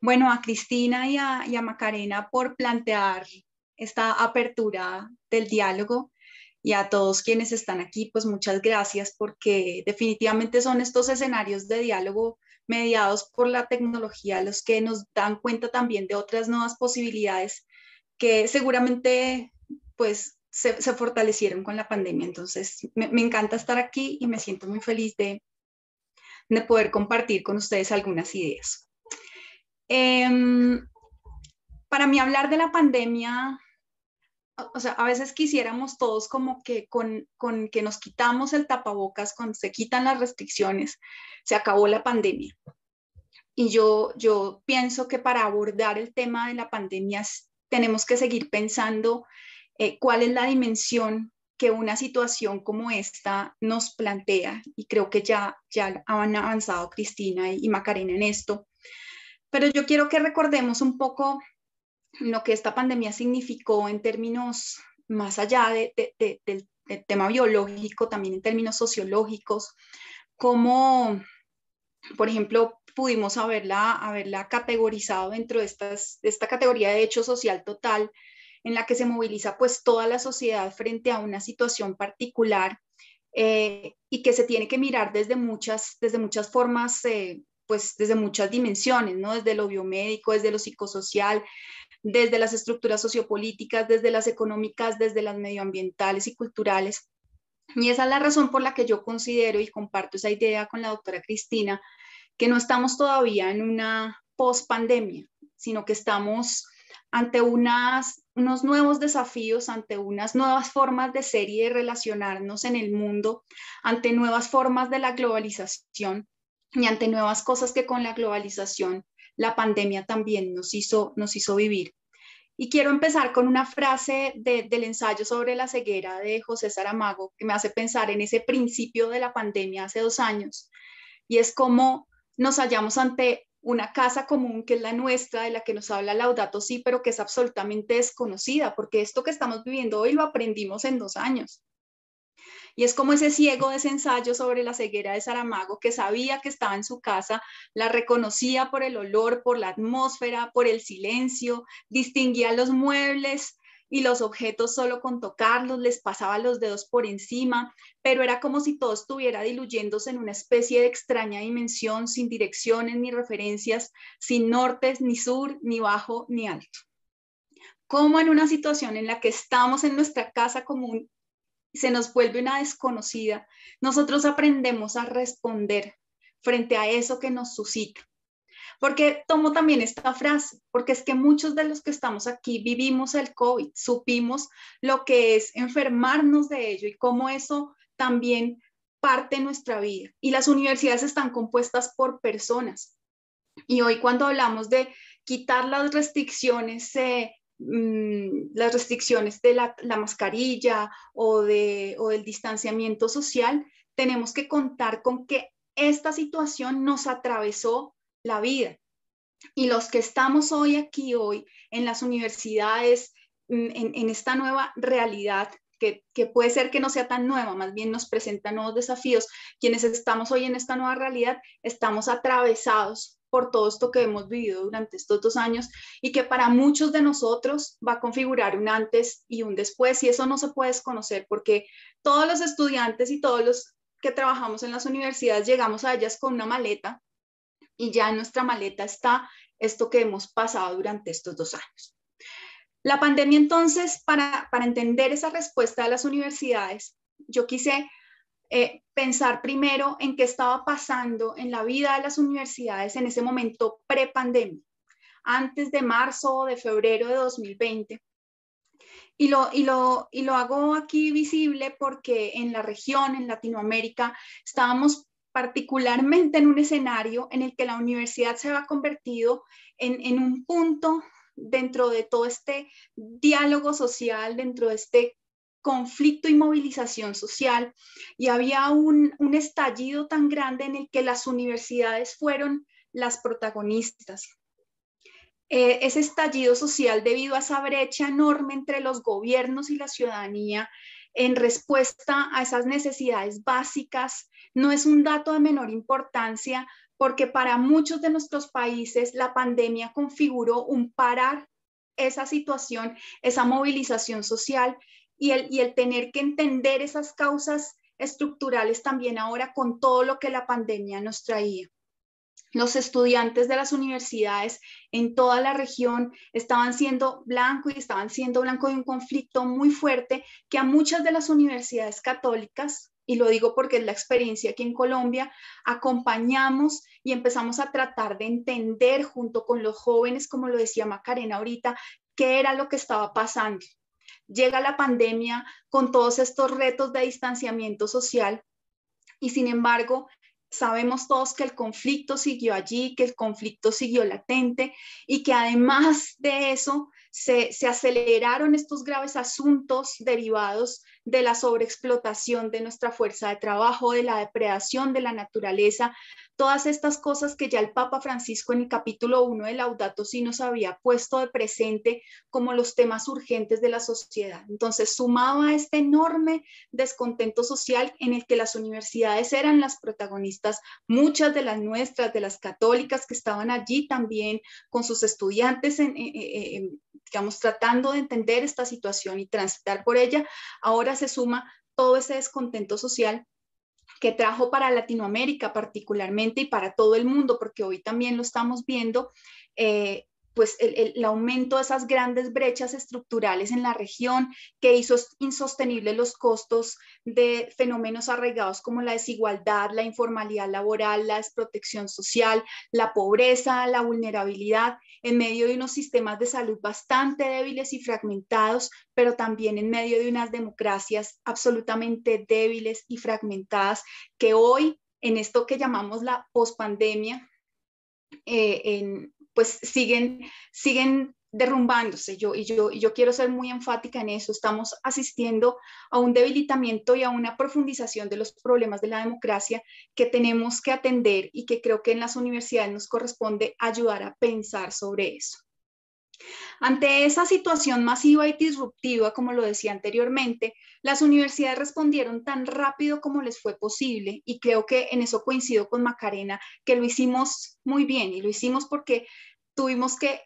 Bueno, a Cristina y a Macarena por plantear esta apertura del diálogo, y a todos quienes están aquí, pues muchas gracias, porque definitivamente son estos escenarios de diálogo mediados por la tecnología los que nos dan cuenta también de otras nuevas posibilidades que seguramente pues se fortalecieron con la pandemia. Entonces me encanta estar aquí y me siento muy feliz de poder compartir con ustedes algunas ideas. Para mí hablar de la pandemia, o sea, a veces quisiéramos todos como que con que nos quitamos el tapabocas, cuando se quitan las restricciones, se acabó la pandemia. Y yo pienso que para abordar el tema de la pandemia tenemos que seguir pensando cuál es la dimensión que una situación como esta nos plantea, y creo que ya han avanzado Cristina y Macarena en esto, pero yo quiero que recordemos un poco lo que esta pandemia significó en términos más allá del tema biológico, también en términos sociológicos, como, por ejemplo, pudimos haberla categorizado dentro de esta categoría de hecho social total, en la que se moviliza pues toda la sociedad frente a una situación particular y que se tiene que mirar desde muchas formas, pues desde muchas dimensiones, ¿no? Desde lo biomédico, desde lo psicosocial, desde las estructuras sociopolíticas, desde las económicas, desde las medioambientales y culturales. Y esa es la razón por la que yo considero y comparto esa idea con la doctora Cristina, que no estamos todavía en una post-pandemia, sino que estamos ante unos nuevos desafíos, ante unas nuevas formas de ser y de relacionarnos en el mundo, ante nuevas formas de la globalización y ante nuevas cosas que con la globalización la pandemia también nos hizo vivir. Y quiero empezar con una frase del ensayo sobre la ceguera de José Saramago, que me hace pensar en ese principio de la pandemia hace 2 años, y es como nos hallamos ante una casa común que es la nuestra, de la que nos habla Laudato Si, pero que es absolutamente desconocida, porque esto que estamos viviendo hoy lo aprendimos en 2 años. Y es como ese ciego de ese ensayo sobre la ceguera de Saramago, que sabía que estaba en su casa, la reconocía por el olor, por la atmósfera, por el silencio, distinguía los muebles y los objetos solo con tocarlos, les pasaba los dedos por encima, pero era como si todo estuviera diluyéndose en una especie de extraña dimensión, sin direcciones ni referencias, sin nortes, ni sur, ni bajo, ni alto. Como en una situación en la que estamos en nuestra casa común, se nos vuelve una desconocida, nosotros aprendemos a responder frente a eso que nos suscita. Porque tomo también esta frase, porque es que muchos de los que estamos aquí vivimos el COVID, supimos lo que es enfermarnos de ello y cómo eso también parte de nuestra vida. Y las universidades están compuestas por personas. Y hoy cuando hablamos de quitar las restricciones de la mascarilla o del distanciamiento social, tenemos que contar con que esta situación nos atravesó la vida. Y los que estamos hoy aquí, hoy en las universidades, en esta nueva realidad, que puede ser que no sea tan nueva, más bien nos presenta nuevos desafíos, quienes estamos hoy en esta nueva realidad, estamos atravesados por todo esto que hemos vivido durante estos 2 años y que para muchos de nosotros va a configurar un antes y un después, y eso no se puede desconocer porque todos los estudiantes y todos los que trabajamos en las universidades llegamos a ellas con una maleta y ya en nuestra maleta está esto que hemos pasado durante estos 2 años. La pandemia entonces, para entender esa respuesta de las universidades, yo quise pensar primero en qué estaba pasando en la vida de las universidades en ese momento pre-pandemia, antes de marzo o de febrero de 2020. Y lo hago aquí visible porque en la región, en Latinoamérica, estábamos particularmente en un escenario en el que la universidad se había convertido en un punto dentro de todo este diálogo social, dentro de este conflicto y movilización social, y había un estallido tan grande en el que las universidades fueron las protagonistas. Ese estallido social debido a esa brecha enorme entre los gobiernos y la ciudadanía en respuesta a esas necesidades básicas no es un dato de menor importancia, porque para muchos de nuestros países la pandemia configuró un parar esa situación, esa movilización social y el tener que entender esas causas estructurales también ahora con todo lo que la pandemia nos traía. Los estudiantes de las universidades en toda la región estaban siendo blanco de un conflicto muy fuerte que a muchas de las universidades católicas, y lo digo porque es la experiencia aquí en Colombia, acompañamos y empezamos a tratar de entender junto con los jóvenes, como lo decía Macarena ahorita, qué era lo que estaba pasando. Llega la pandemia con todos estos retos de distanciamiento social y sin embargo sabemos todos que el conflicto siguió allí, que el conflicto siguió latente y que además de eso se aceleraron estos graves asuntos derivados de la sobreexplotación de nuestra fuerza de trabajo, de la depredación de la naturaleza, todas estas cosas que ya el Papa Francisco en el capítulo 1 de Laudato Si nos había puesto de presente como los temas urgentes de la sociedad. Entonces, sumado a este enorme descontento social en el que las universidades eran las protagonistas, muchas de las nuestras, de las católicas que estaban allí también con sus estudiantes, digamos, tratando de entender esta situación y transitar por ella, ahora se suma todo ese descontento social que trajo para Latinoamérica particularmente y para todo el mundo, porque hoy también lo estamos viendo, pues el aumento de esas grandes brechas estructurales en la región, que hizo insostenibles los costos de fenómenos arraigados como la desigualdad, la informalidad laboral, la desprotección social, la pobreza, la vulnerabilidad, en medio de unos sistemas de salud bastante débiles y fragmentados, pero también en medio de unas democracias absolutamente débiles y fragmentadas, que hoy, en esto que llamamos la pospandemia, pues siguen derrumbándose. Yo quiero ser muy enfática en eso. Estamos asistiendo a un debilitamiento y a una profundización de los problemas de la democracia que tenemos que atender y que creo que en las universidades nos corresponde ayudar a pensar sobre eso. Ante esa situación masiva y disruptiva, como lo decía anteriormente, las universidades respondieron tan rápido como les fue posible, y creo que en eso coincido con Macarena, que lo hicimos muy bien, y lo hicimos porque tuvimos que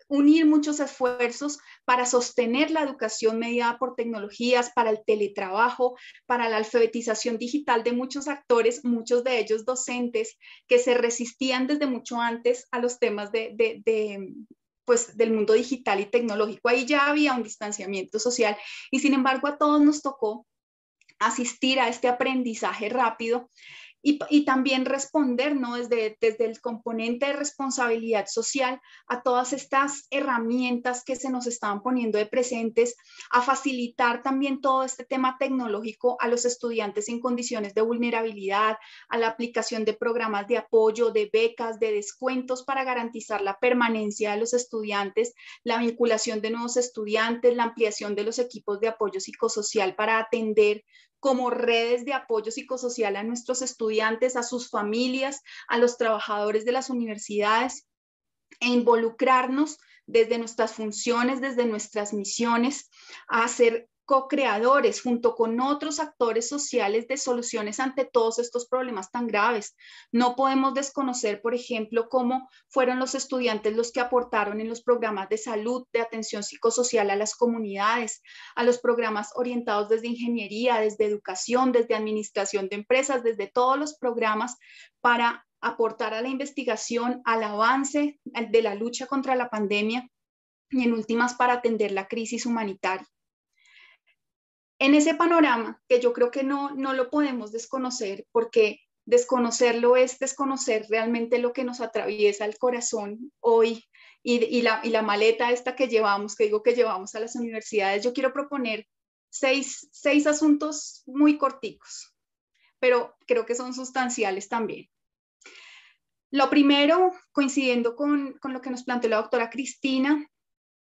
unir muchos esfuerzos para sostener la educación mediada por tecnologías, para el teletrabajo, para la alfabetización digital de muchos actores, muchos de ellos docentes, que se resistían desde mucho antes a los temas pues, del mundo digital y tecnológico. Ahí ya había un distanciamiento social y sin embargo a todos nos tocó asistir a este aprendizaje rápido y también responder, ¿no? desde el componente de responsabilidad social a todas estas herramientas que se nos estaban poniendo de presentes, a facilitar también todo este tema tecnológico a los estudiantes en condiciones de vulnerabilidad, a la aplicación de programas de apoyo, de becas, de descuentos para garantizar la permanencia de los estudiantes, la vinculación de nuevos estudiantes, la ampliación de los equipos de apoyo psicosocial para atender como redes de apoyo psicosocial a nuestros estudiantes, a sus familias, a los trabajadores de las universidades, e involucrarnos desde nuestras funciones, desde nuestras misiones, a ser co-creadores junto con otros actores sociales de soluciones ante todos estos problemas tan graves. No podemos desconocer, por ejemplo, cómo fueron los estudiantes los que aportaron en los programas de salud, de atención psicosocial a las comunidades, a los programas orientados desde ingeniería, desde educación, desde administración de empresas, desde todos los programas para aportar a la investigación, al avance de la lucha contra la pandemia y en últimas para atender la crisis humanitaria. En ese panorama, que yo creo que no lo podemos desconocer, porque desconocerlo es desconocer realmente lo que nos atraviesa el corazón hoy y la maleta esta que llevamos, que digo que llevamos a las universidades, yo quiero proponer seis asuntos muy corticos, pero creo que son sustanciales también. Lo primero, coincidiendo con lo que nos planteó la doctora Cristina,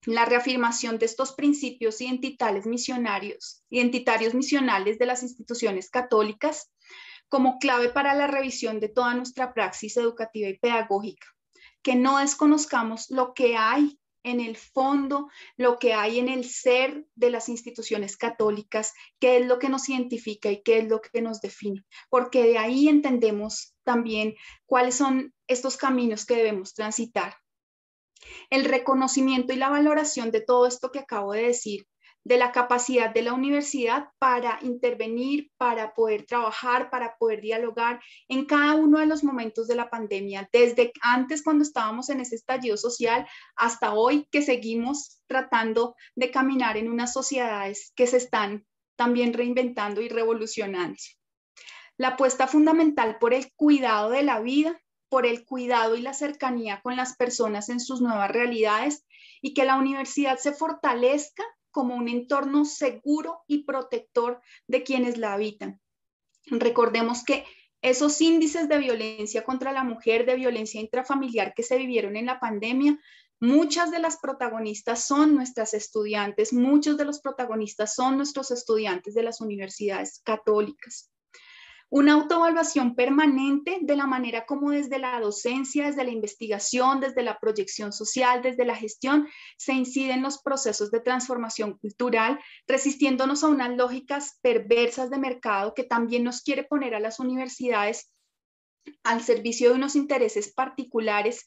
la reafirmación de estos principios identitarios misionales de las instituciones católicas como clave para la revisión de toda nuestra praxis educativa y pedagógica. Que no desconozcamos lo que hay en el fondo, lo que hay en el ser de las instituciones católicas, qué es lo que nos identifica y qué es lo que nos define, porque de ahí entendemos también cuáles son estos caminos que debemos transitar. El reconocimiento y la valoración de todo esto que acabo de decir, de la capacidad de la universidad para intervenir, para poder trabajar, para poder dialogar en cada uno de los momentos de la pandemia, desde antes cuando estábamos en ese estallido social hasta hoy que seguimos tratando de caminar en unas sociedades que se están también reinventando y revolucionando. La apuesta fundamental por el cuidado de la vida, por el cuidado y la cercanía con las personas en sus nuevas realidades y que la universidad se fortalezca como un entorno seguro y protector de quienes la habitan. Recordemos que esos índices de violencia contra la mujer, de violencia intrafamiliar que se vivieron en la pandemia, muchas de las protagonistas son nuestras estudiantes, muchos de los protagonistas son nuestros estudiantes de las universidades católicas. Una autoevaluación permanente de la manera como desde la docencia, desde la investigación, desde la proyección social, desde la gestión, se inciden los procesos de transformación cultural, resistiéndonos a unas lógicas perversas de mercado que también nos quiere poner a las universidades al servicio de unos intereses particulares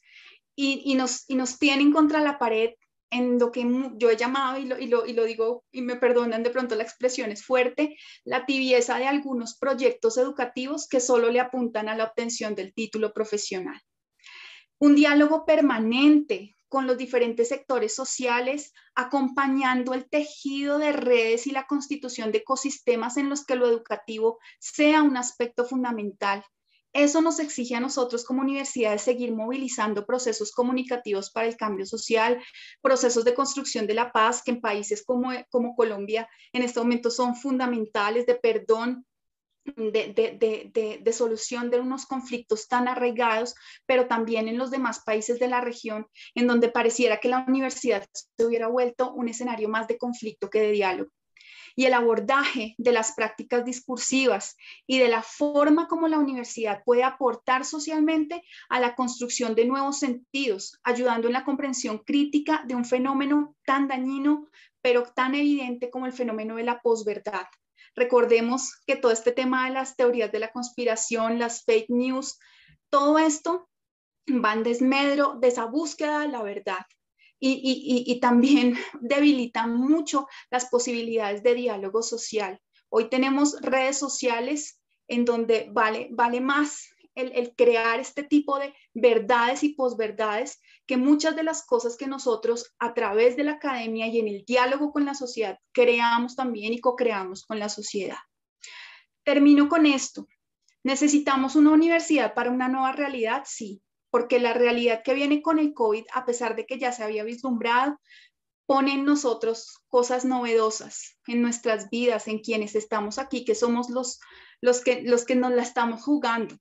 y nos tienen contra la pared en lo que yo he llamado, y lo digo, y me perdonan de pronto la expresión es fuerte, la tibieza de algunos proyectos educativos que solo le apuntan a la obtención del título profesional. Un diálogo permanente con los diferentes sectores sociales, acompañando el tejido de redes y la constitución de ecosistemas en los que lo educativo sea un aspecto fundamental. Eso nos exige a nosotros como universidades seguir movilizando procesos comunicativos para el cambio social, procesos de construcción de la paz, que en países como Colombia en este momento son fundamentales, de perdón, de solución de unos conflictos tan arraigados, pero también en los demás países de la región, en donde pareciera que la universidad se hubiera vuelto un escenario más de conflicto que de diálogo. Y el abordaje de las prácticas discursivas y de la forma como la universidad puede aportar socialmente a la construcción de nuevos sentidos, ayudando en la comprensión crítica de un fenómeno tan dañino, pero tan evidente como el fenómeno de la posverdad. Recordemos que todo este tema de las teorías de la conspiración, las fake news, todo esto va en desmedro de esa búsqueda de la verdad. Y también debilita mucho las posibilidades de diálogo social. Hoy tenemos redes sociales en donde vale más el crear este tipo de verdades y posverdades que muchas de las cosas que nosotros a través de la academia y en el diálogo con la sociedad creamos también y co-creamos con la sociedad. Termino con esto. ¿Necesitamos una universidad para una nueva realidad? Sí. Porque la realidad que viene con el COVID, a pesar de que ya se había vislumbrado, pone en nosotros cosas novedosas en nuestras vidas, en quienes estamos aquí, que somos los que nos la estamos jugando.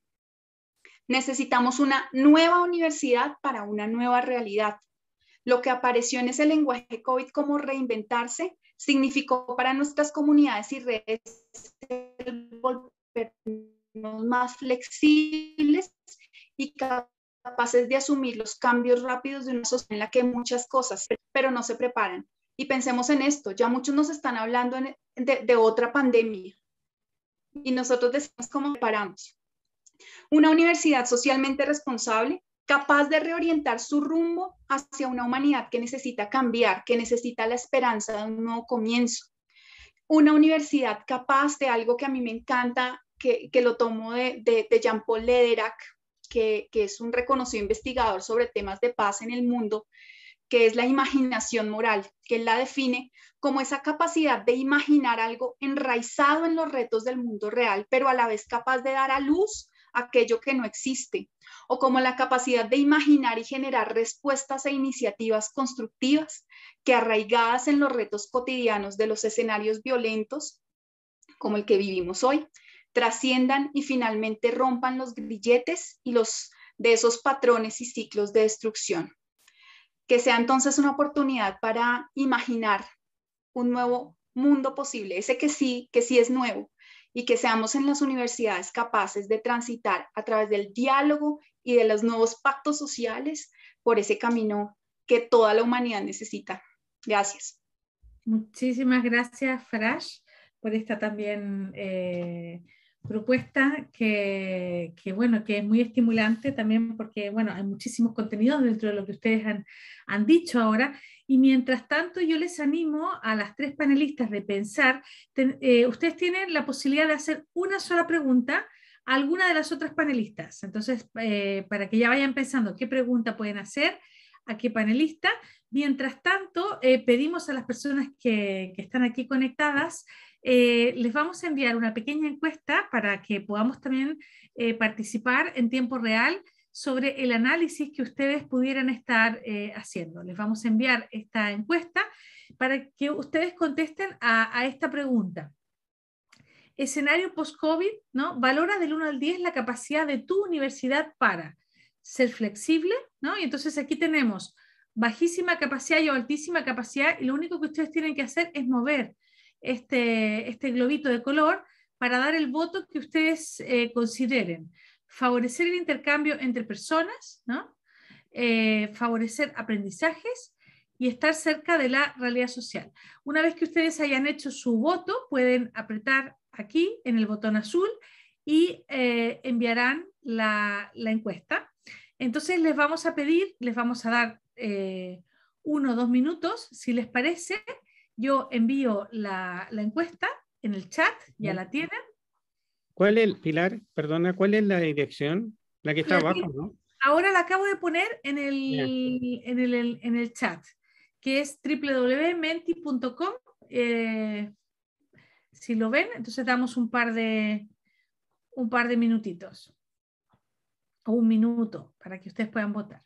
Necesitamos una nueva universidad para una nueva realidad. Lo que apareció en ese lenguaje COVID como reinventarse, significó para nuestras comunidades y redes volvernos más flexibles y capaces de asumir los cambios rápidos de una sociedad en la que muchas cosas, pero no se preparan. Y pensemos en esto, ya muchos nos están hablando de otra pandemia y nosotros decimos cómo preparamos. Una universidad socialmente responsable, capaz de reorientar su rumbo hacia una humanidad que necesita cambiar, que necesita la esperanza de un nuevo comienzo. Una universidad capaz de algo que a mí me encanta, que lo tomo de Jean-Paul Lederach, que es un reconocido investigador sobre temas de paz en el mundo, que es la imaginación moral, que él la define como esa capacidad de imaginar algo enraizado en los retos del mundo real, pero a la vez capaz de dar a luz aquello que no existe, o como la capacidad de imaginar y generar respuestas e iniciativas constructivas que, arraigadas en los retos cotidianos de los escenarios violentos, como el que vivimos hoy, trasciendan y finalmente rompan los grilletes y de esos patrones y ciclos de destrucción. Que sea entonces una oportunidad para imaginar un nuevo mundo posible, ese que sí es nuevo, y que seamos en las universidades capaces de transitar a través del diálogo y de los nuevos pactos sociales por ese camino que toda la humanidad necesita. Gracias. Muchísimas gracias, Farash, por esta también propuesta que es muy estimulante también porque, bueno, hay muchísimos contenidos dentro de lo que ustedes han dicho ahora. Y mientras tanto, yo les animo a las tres panelistas de pensar, ustedes tienen la posibilidad de hacer una sola pregunta a alguna de las otras panelistas. Entonces, para que ya vayan pensando qué pregunta pueden hacer, a qué panelista. Mientras tanto, pedimos a las personas que están aquí conectadas, les vamos a enviar una pequeña encuesta para que podamos también participar en tiempo real sobre el análisis que ustedes pudieran estar haciendo. Les vamos a enviar esta encuesta para que ustedes contesten a esta pregunta. Escenario post-COVID, ¿no? Valora del 1 al 10 la capacidad de tu universidad para ser flexible, ¿no? Y entonces aquí tenemos bajísima capacidad y altísima capacidad, y lo único que ustedes tienen que hacer es mover este globito de color para dar el voto que ustedes consideren. Favorecer el intercambio entre personas, ¿no? Favorecer aprendizajes y estar cerca de la realidad social. Una vez que ustedes hayan hecho su voto, pueden apretar aquí en el botón azul y enviarán la encuesta. Entonces les vamos a pedir, les vamos a dar 1 o 2 minutos, si les parece. Yo envío la encuesta en el chat, ya la tienen. ¿Cuál es, Pilar? Perdona, ¿cuál es la dirección? La que está abajo, ¿no? Ahora la acabo de poner en el chat, que es www.menti.com. Si lo ven, entonces damos un par de minutitos, o un minuto, para que ustedes puedan votar.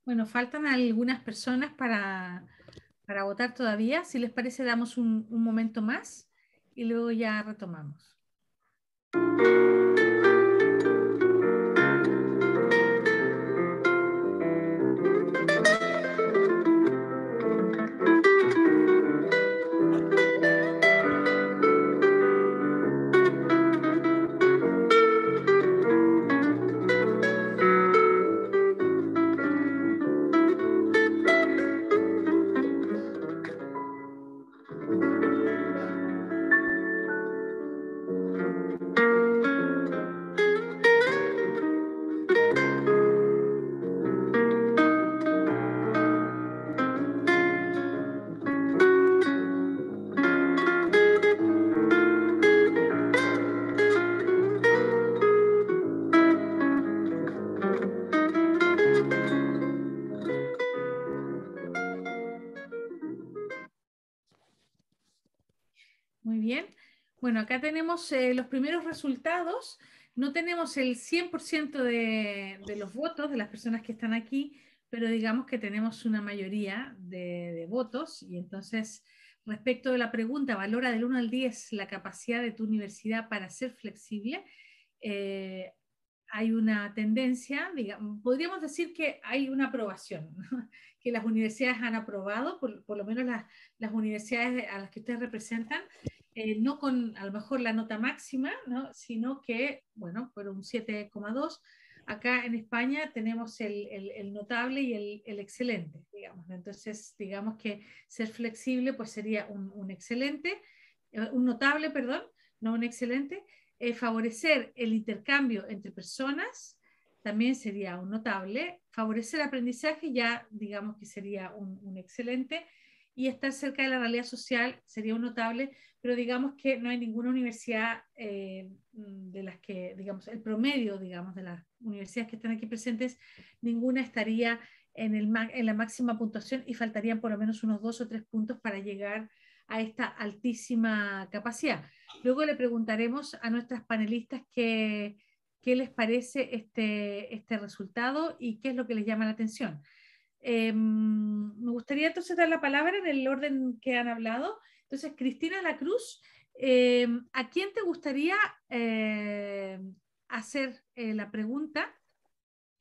Bueno, faltan algunas personas para votar todavía. Si les parece, damos un momento más y luego ya retomamos. Muy bien. Bueno, acá tenemos los primeros resultados. No tenemos el 100% de los votos de las personas que están aquí, pero digamos que tenemos una mayoría de votos. Y entonces, respecto de la pregunta, valora del 1 al 10 la capacidad de tu universidad para ser flexible. Hay una tendencia, digamos, podríamos decir que hay una aprobación, ¿no? Que las universidades han aprobado, por lo menos las universidades a las que ustedes representan, no con a lo mejor la nota máxima, ¿no? Sino que, bueno, por un 7,2. Acá en España tenemos el notable y el excelente, digamos, ¿no? Entonces, digamos que ser flexible pues sería un excelente, un notable, perdón, no un excelente. Favorecer el intercambio entre personas también sería un notable. Favorecer aprendizaje ya digamos que sería un excelente. Y estar cerca de la realidad social sería un notable, pero digamos que no hay ninguna universidad de las que, digamos, el promedio, digamos, de las universidades que están aquí presentes, ninguna estaría en la máxima puntuación y faltarían por lo menos unos 2 o 3 puntos para llegar a esta altísima capacidad. Luego le preguntaremos a nuestras panelistas qué les parece este resultado y qué es lo que les llama la atención. Me gustaría entonces dar la palabra en el orden que han hablado. Entonces, Cristina Lacruz, ¿a quién te gustaría hacer la pregunta?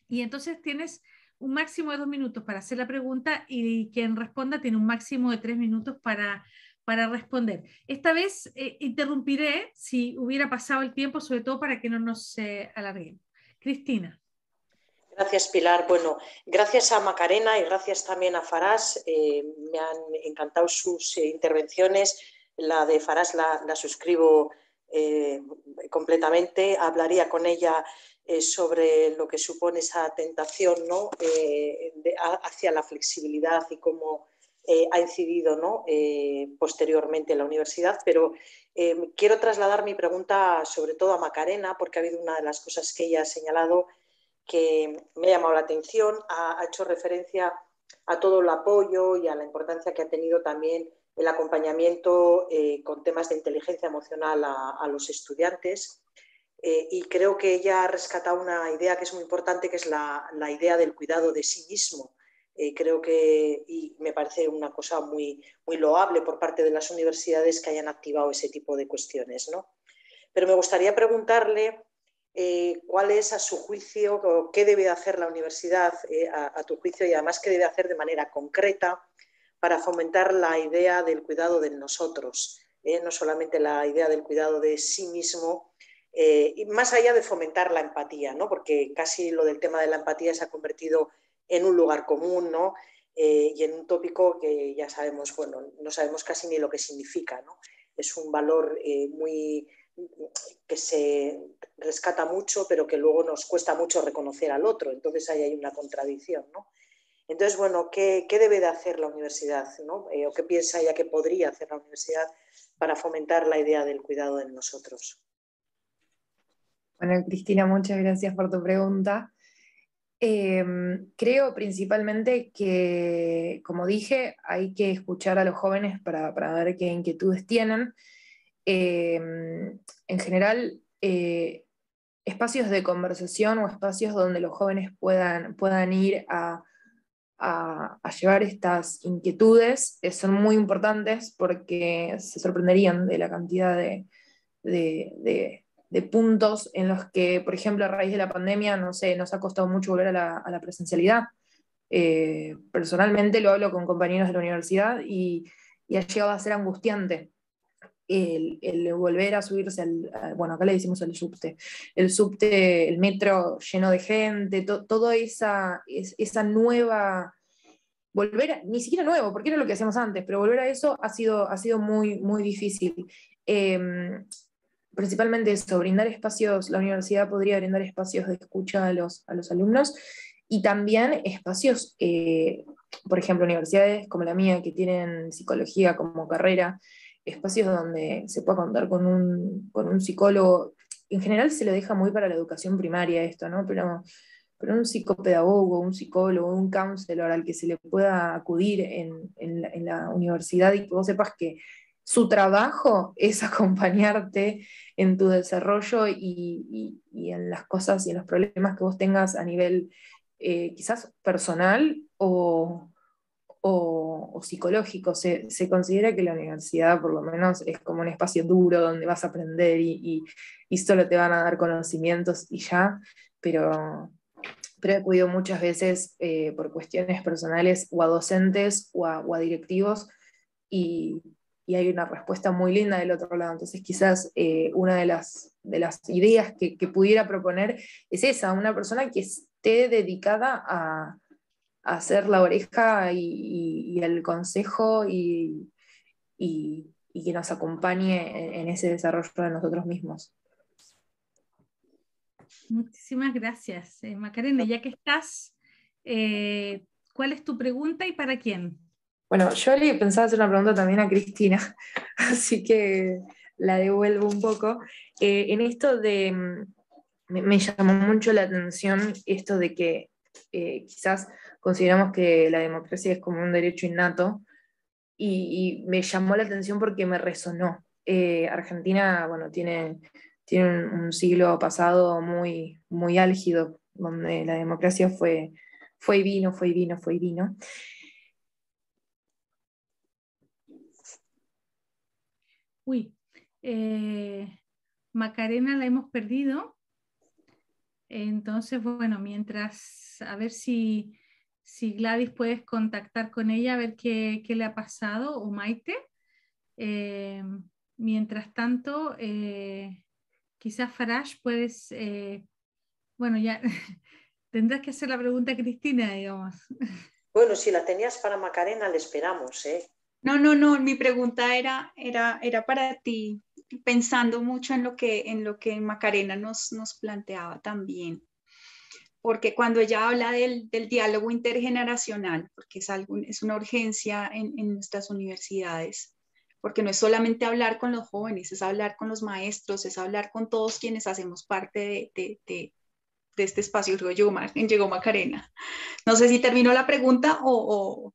Y entonces tienes un máximo de 2 minutos para hacer la pregunta y quien responda tiene un máximo de 3 minutos para responder. Esta vez interrumpiré si hubiera pasado el tiempo, sobre todo para que no nos alarguemos. Cristina. Gracias, Pilar. Bueno, gracias a Macarena y gracias también a Faraz. Me han encantado sus intervenciones. La de Faraz la suscribo completamente. Hablaría con ella sobre lo que supone esa tentación, ¿no? Hacia la flexibilidad y cómo ha incidido, ¿no? Posteriormente en la universidad. Pero quiero trasladar mi pregunta sobre todo a Macarena, porque ha habido una de las cosas que ella ha señalado que me ha llamado la atención, ha hecho referencia a todo el apoyo y a la importancia que ha tenido también el acompañamiento con temas de inteligencia emocional a los estudiantes. Y creo que ella ha rescatado una idea que es muy importante, que es la idea del cuidado de sí mismo. Creo que, y me parece una cosa muy, muy loable por parte de las universidades que hayan activado ese tipo de cuestiones, ¿no? Pero me gustaría preguntarle cuál es, a su juicio, qué debe hacer la universidad, a tu juicio, y además qué debe hacer de manera concreta para fomentar la idea del cuidado de nosotros, no solamente la idea del cuidado de sí mismo, y más allá de fomentar la empatía, ¿no? Porque casi lo del tema de la empatía se ha convertido en un lugar común, ¿no? Y en un tópico que ya sabemos, bueno, no sabemos casi ni lo que significa, ¿no? Es un valor que se rescata mucho, pero que luego nos cuesta mucho reconocer al otro. Entonces ahí hay una contradicción, ¿no? Entonces, bueno, ¿qué debe de hacer la universidad, ¿no? ¿O qué piensa ella que podría hacer la universidad para fomentar la idea del cuidado de nosotros? Bueno, Cristina, muchas gracias por tu pregunta. Creo principalmente que, como dije, hay que escuchar a los jóvenes para ver qué inquietudes tienen. En general, espacios de conversación o espacios donde los jóvenes puedan ir a llevar estas inquietudes son muy importantes, porque se sorprenderían de la cantidad de puntos en los que, por ejemplo, a raíz de la pandemia, no sé, nos ha costado mucho volver a la presencialidad. Personalmente lo hablo con compañeros de la universidad y ha llegado a ser angustiante el volver a subirse bueno, acá le decimos el subte, el metro lleno de gente, toda esa nueva, ni siquiera nuevo, porque era lo que hacíamos antes, pero volver a eso ha sido muy, muy difícil. Principalmente eso, la universidad podría brindar espacios de escucha a los alumnos, y también espacios, por ejemplo, universidades como la mía, que tienen psicología como carrera, espacios donde se pueda contar con un psicólogo. En general se lo deja muy para la educación primaria esto, ¿no? Pero un psicopedagogo, un psicólogo, un counselor al que se le pueda acudir en la universidad, y que vos sepas que su trabajo es acompañarte en tu desarrollo y en las cosas y en los problemas que vos tengas a nivel quizás personal o psicológico. Se considera que la universidad, por lo menos, es como un espacio duro donde vas a aprender y solo te van a dar conocimientos y ya, pero he acudido muchas veces por cuestiones personales o a docentes o a directivos, y hay una respuesta muy linda del otro lado. Entonces quizás una de las ideas que pudiera proponer es esa, una persona que esté dedicada a hacer la oreja y el consejo y que nos acompañe en ese desarrollo de nosotros mismos. Muchísimas gracias, Macarena. Ya que estás, ¿cuál es tu pregunta y para quién? Bueno, yo le pensaba hacer una pregunta también a Cristina, así que la devuelvo un poco. En esto de, me llamó mucho la atención esto de que quizás consideramos que la democracia es como un derecho innato, y me llamó la atención porque me resonó. Argentina, bueno, tiene un siglo pasado muy, muy álgido, donde la democracia fue y vino, fue y vino, fue y vino. Uy, Macarena la hemos perdido. Entonces, bueno, mientras, a ver si Gladys puedes contactar con ella, a ver qué le ha pasado, o Maite. Mientras tanto, quizás Farash puedes, bueno, ya tendrás que hacer la pregunta a Cristina, digamos. Bueno, si la tenías para Macarena, le esperamos, ¿eh? No, mi pregunta era para ti, pensando mucho en lo que Macarena nos planteaba también. Porque cuando ella habla del diálogo intergeneracional, porque es una urgencia en nuestras universidades, porque no es solamente hablar con los jóvenes, es hablar con los maestros, es hablar con todos quienes hacemos parte de este espacio. Llegó Macarena. No sé si terminó la pregunta o...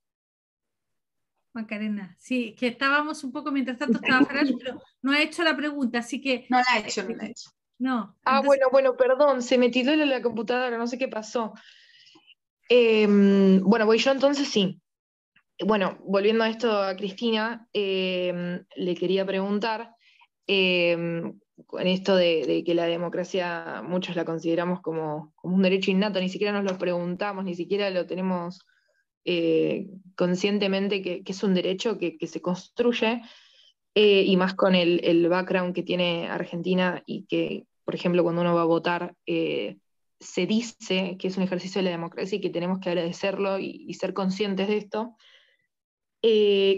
Macarena, sí, que estábamos un poco, mientras tanto estaba Farash, pero no ha hecho la pregunta, así que... No la he hecho, no la he hecho. No. Ah, Entonces, bueno, perdón, se me tildó la computadora, no sé qué pasó. Bueno, voy yo entonces, sí. Bueno, volviendo a esto a Cristina, le quería preguntar, con esto de que la democracia muchos la consideramos como un derecho innato, ni siquiera nos lo preguntamos, ni siquiera lo tenemos conscientemente que es un derecho que se construye, y más con el background que tiene Argentina y que, por ejemplo, cuando uno va a votar, se dice que es un ejercicio de la democracia y que tenemos que agradecerlo y ser conscientes de esto.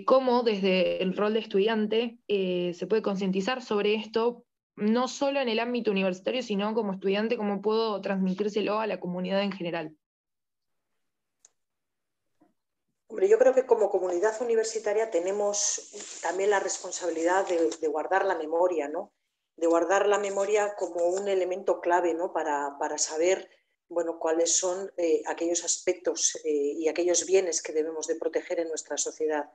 Cómo desde el rol de estudiante se puede concientizar sobre esto, no solo en el ámbito universitario, sino como estudiante, cómo puedo transmitírselo a la comunidad en general. Hombre, yo creo que como comunidad universitaria tenemos también la responsabilidad de guardar la memoria, ¿no? De guardar la memoria como un elemento clave, ¿no? Para saber, bueno, cuáles son aquellos aspectos y aquellos bienes que debemos de proteger en nuestra sociedad.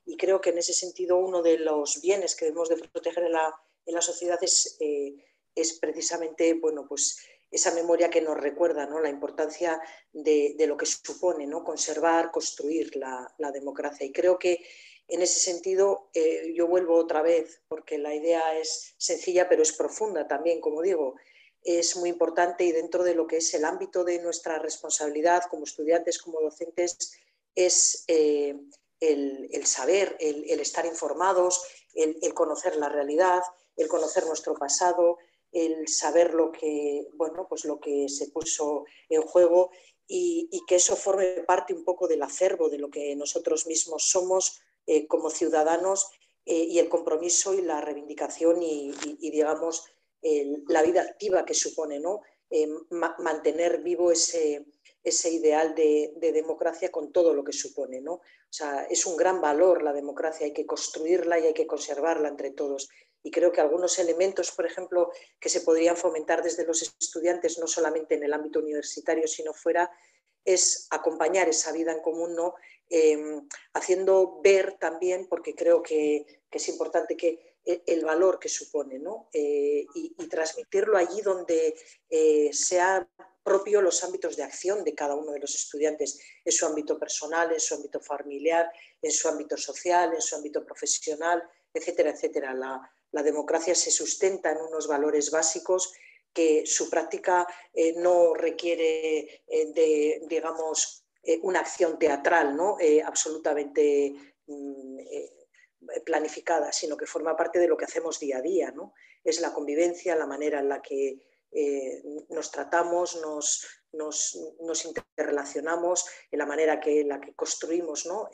Y creo que en ese sentido uno de los bienes que debemos de proteger en la sociedad es precisamente, bueno, pues esa memoria que nos recuerda, ¿no? La importancia de lo que supone, ¿no? Conservar, construir la democracia. Y creo que en ese sentido yo vuelvo otra vez, porque la idea es sencilla pero es profunda también, como digo. Es muy importante, y dentro de lo que es el ámbito de nuestra responsabilidad como estudiantes, como docentes, es el saber, el estar informados, el conocer la realidad, el conocer nuestro pasado, el saber lo que, bueno, pues lo que se puso en juego, y que eso forme parte un poco del acervo de lo que nosotros mismos somos como ciudadanos, y el compromiso y la reivindicación y digamos, la vida activa que supone, ¿no? Mantener vivo ese ideal de democracia con todo lo que supone, ¿no? O sea, es un gran valor la democracia, hay que construirla y hay que conservarla entre todos. Y creo que algunos elementos, por ejemplo, que se podrían fomentar desde los estudiantes, no solamente en el ámbito universitario, sino fuera, es acompañar esa vida en común, ¿no? Haciendo ver también, porque creo que es importante, que el valor que supone, ¿no? Y transmitirlo allí donde sea propio los ámbitos de acción de cada uno de los estudiantes, en su ámbito personal, en su ámbito familiar, en su ámbito social, en su ámbito profesional, etcétera, etcétera. La democracia se sustenta en unos valores básicos que su práctica no requiere digamos, una acción teatral, ¿no? Absolutamente planificada, sino que forma parte de lo que hacemos día a día, ¿no? Es la convivencia, la manera en la que nos tratamos, nos interrelacionamos, en la manera en la que construimos, ¿no?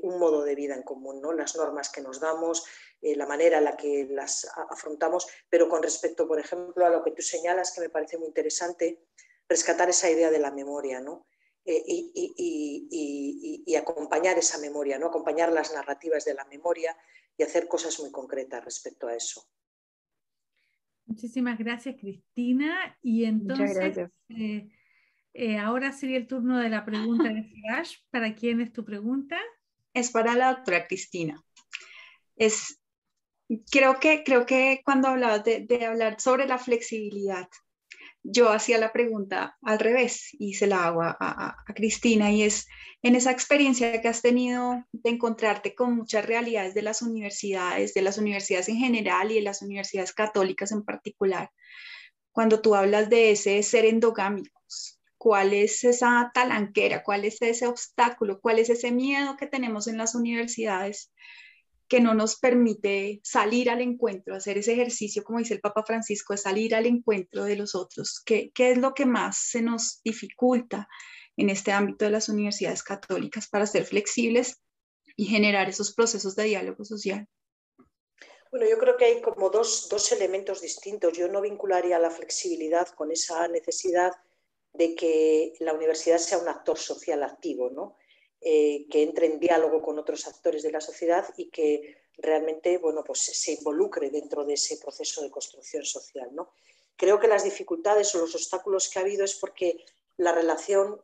Un modo de vida en común, ¿no? Las normas que nos damos, la manera en la que las afrontamos, pero con respecto, por ejemplo, a lo que tú señalas, que me parece muy interesante, rescatar esa idea de la memoria, ¿no? Y acompañar esa memoria, ¿no? Acompañar las narrativas de la memoria, y hacer cosas muy concretas respecto a eso. Muchísimas gracias, Cristina. Y Muchas entonces, gracias. ahora sería el turno de la pregunta de Flash. ¿Para quién es tu pregunta? Es para la doctora Cristina. Creo que cuando hablabas de hablar sobre la flexibilidad, yo hacía la pregunta al revés y se la hago a Cristina, y es en esa experiencia que has tenido de encontrarte con muchas realidades de las universidades en general y de las universidades católicas en particular, cuando tú hablas de ese ser endogámicos, ¿cuál es esa talanquera? ¿Cuál es ese obstáculo? ¿Cuál es ese miedo que tenemos en las universidades que no nos permite salir al encuentro, hacer ese ejercicio, como dice el Papa Francisco, de salir al encuentro de los otros? ¿Qué es lo que más se nos dificulta en este ámbito de las universidades católicas para ser flexibles y generar esos procesos de diálogo social? Bueno, yo creo que hay como dos elementos distintos. Yo no vincularía la flexibilidad con esa necesidad de que la universidad sea un actor social activo, ¿no? Que entre en diálogo con otros actores de la sociedad y que realmente, bueno, pues se involucre dentro de ese proceso de construcción social, ¿no? Creo que las dificultades o los obstáculos que ha habido es porque la relación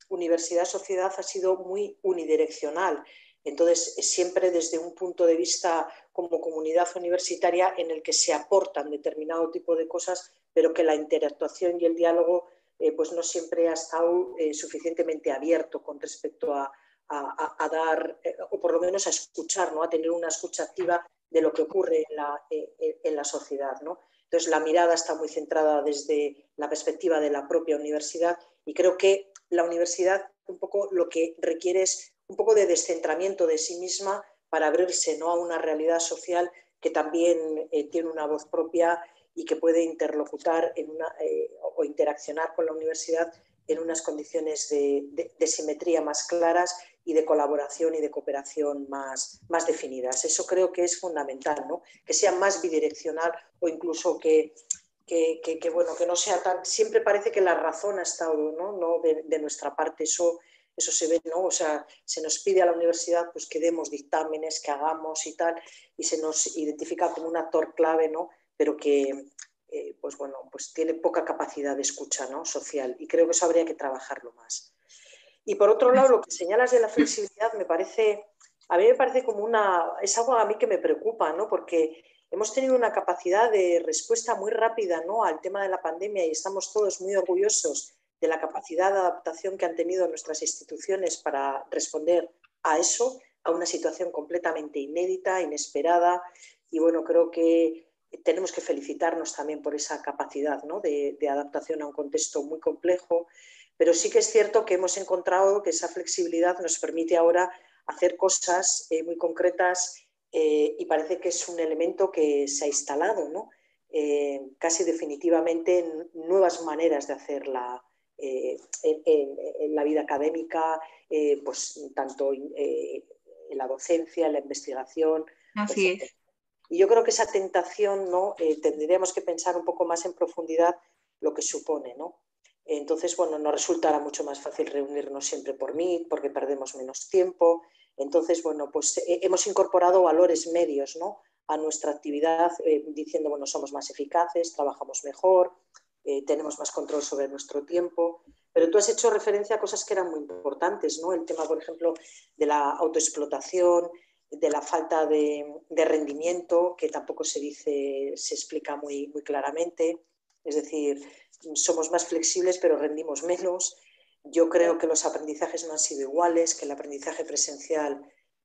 universidad-sociedad ha sido muy unidireccional. Entonces, siempre desde un punto de vista como comunidad universitaria en el que se aportan determinado tipo de cosas, pero que la interactuación y el diálogo pues no siempre ha estado suficientemente abierto con respecto a dar, o por lo menos a escuchar, ¿no? A tener una escucha activa de lo que ocurre en la sociedad, ¿no? Entonces, la mirada está muy centrada desde la perspectiva de la propia universidad, y creo que la universidad un poco lo que requiere es un poco de descentramiento de sí misma para abrirse, ¿no? A una realidad social que también tiene una voz propia y que puede interlocutar o interaccionar con la universidad en unas condiciones de simetría más claras y de colaboración y de cooperación más definidas. Eso creo que es fundamental, ¿no? Que sea más bidireccional, o incluso que no sea tan... Siempre parece que la razón ha estado, no de nuestra parte. Eso se ve, ¿no? O sea, se nos pide a la universidad pues que demos dictámenes, que hagamos y tal, y se nos identifica como un actor clave, ¿no? Pero que pues tiene poca capacidad de escucha, ¿no? Social, y creo que eso habría que trabajarlo más. Y por otro lado, lo que señalas de la flexibilidad a mí me parece como es algo a mí que me preocupa, ¿no? Porque hemos tenido una capacidad de respuesta muy rápida, ¿no? Al tema de la pandemia, y estamos todos muy orgullosos de la capacidad de adaptación que han tenido nuestras instituciones para responder a eso, a una situación completamente inédita, inesperada, y bueno, creo que tenemos que felicitarnos también por esa capacidad, ¿no? de adaptación a un contexto muy complejo, pero sí que es cierto que hemos encontrado que esa flexibilidad nos permite ahora hacer cosas muy concretas, y parece que es un elemento que se ha instalado, ¿no? Casi definitivamente en nuevas maneras de hacerla en la vida académica, pues tanto en la docencia, en la investigación, Así etc. es. Y yo creo que esa tentación, ¿no? Tendríamos que pensar un poco más en profundidad lo que supone, ¿no? Entonces, bueno, nos resultará mucho más fácil reunirnos siempre por Meet, porque perdemos menos tiempo. Entonces, bueno, pues hemos incorporado valores medios, ¿no? A nuestra actividad, diciendo, bueno, somos más eficaces, trabajamos mejor, tenemos más control sobre nuestro tiempo. Pero tú has hecho referencia a cosas que eran muy importantes, ¿no? El tema, por ejemplo, de la autoexplotación, de la falta de rendimiento, que tampoco se explica muy, muy claramente. Es decir, somos más flexibles pero rendimos menos. Yo creo que los aprendizajes no han sido iguales, que el aprendizaje presencial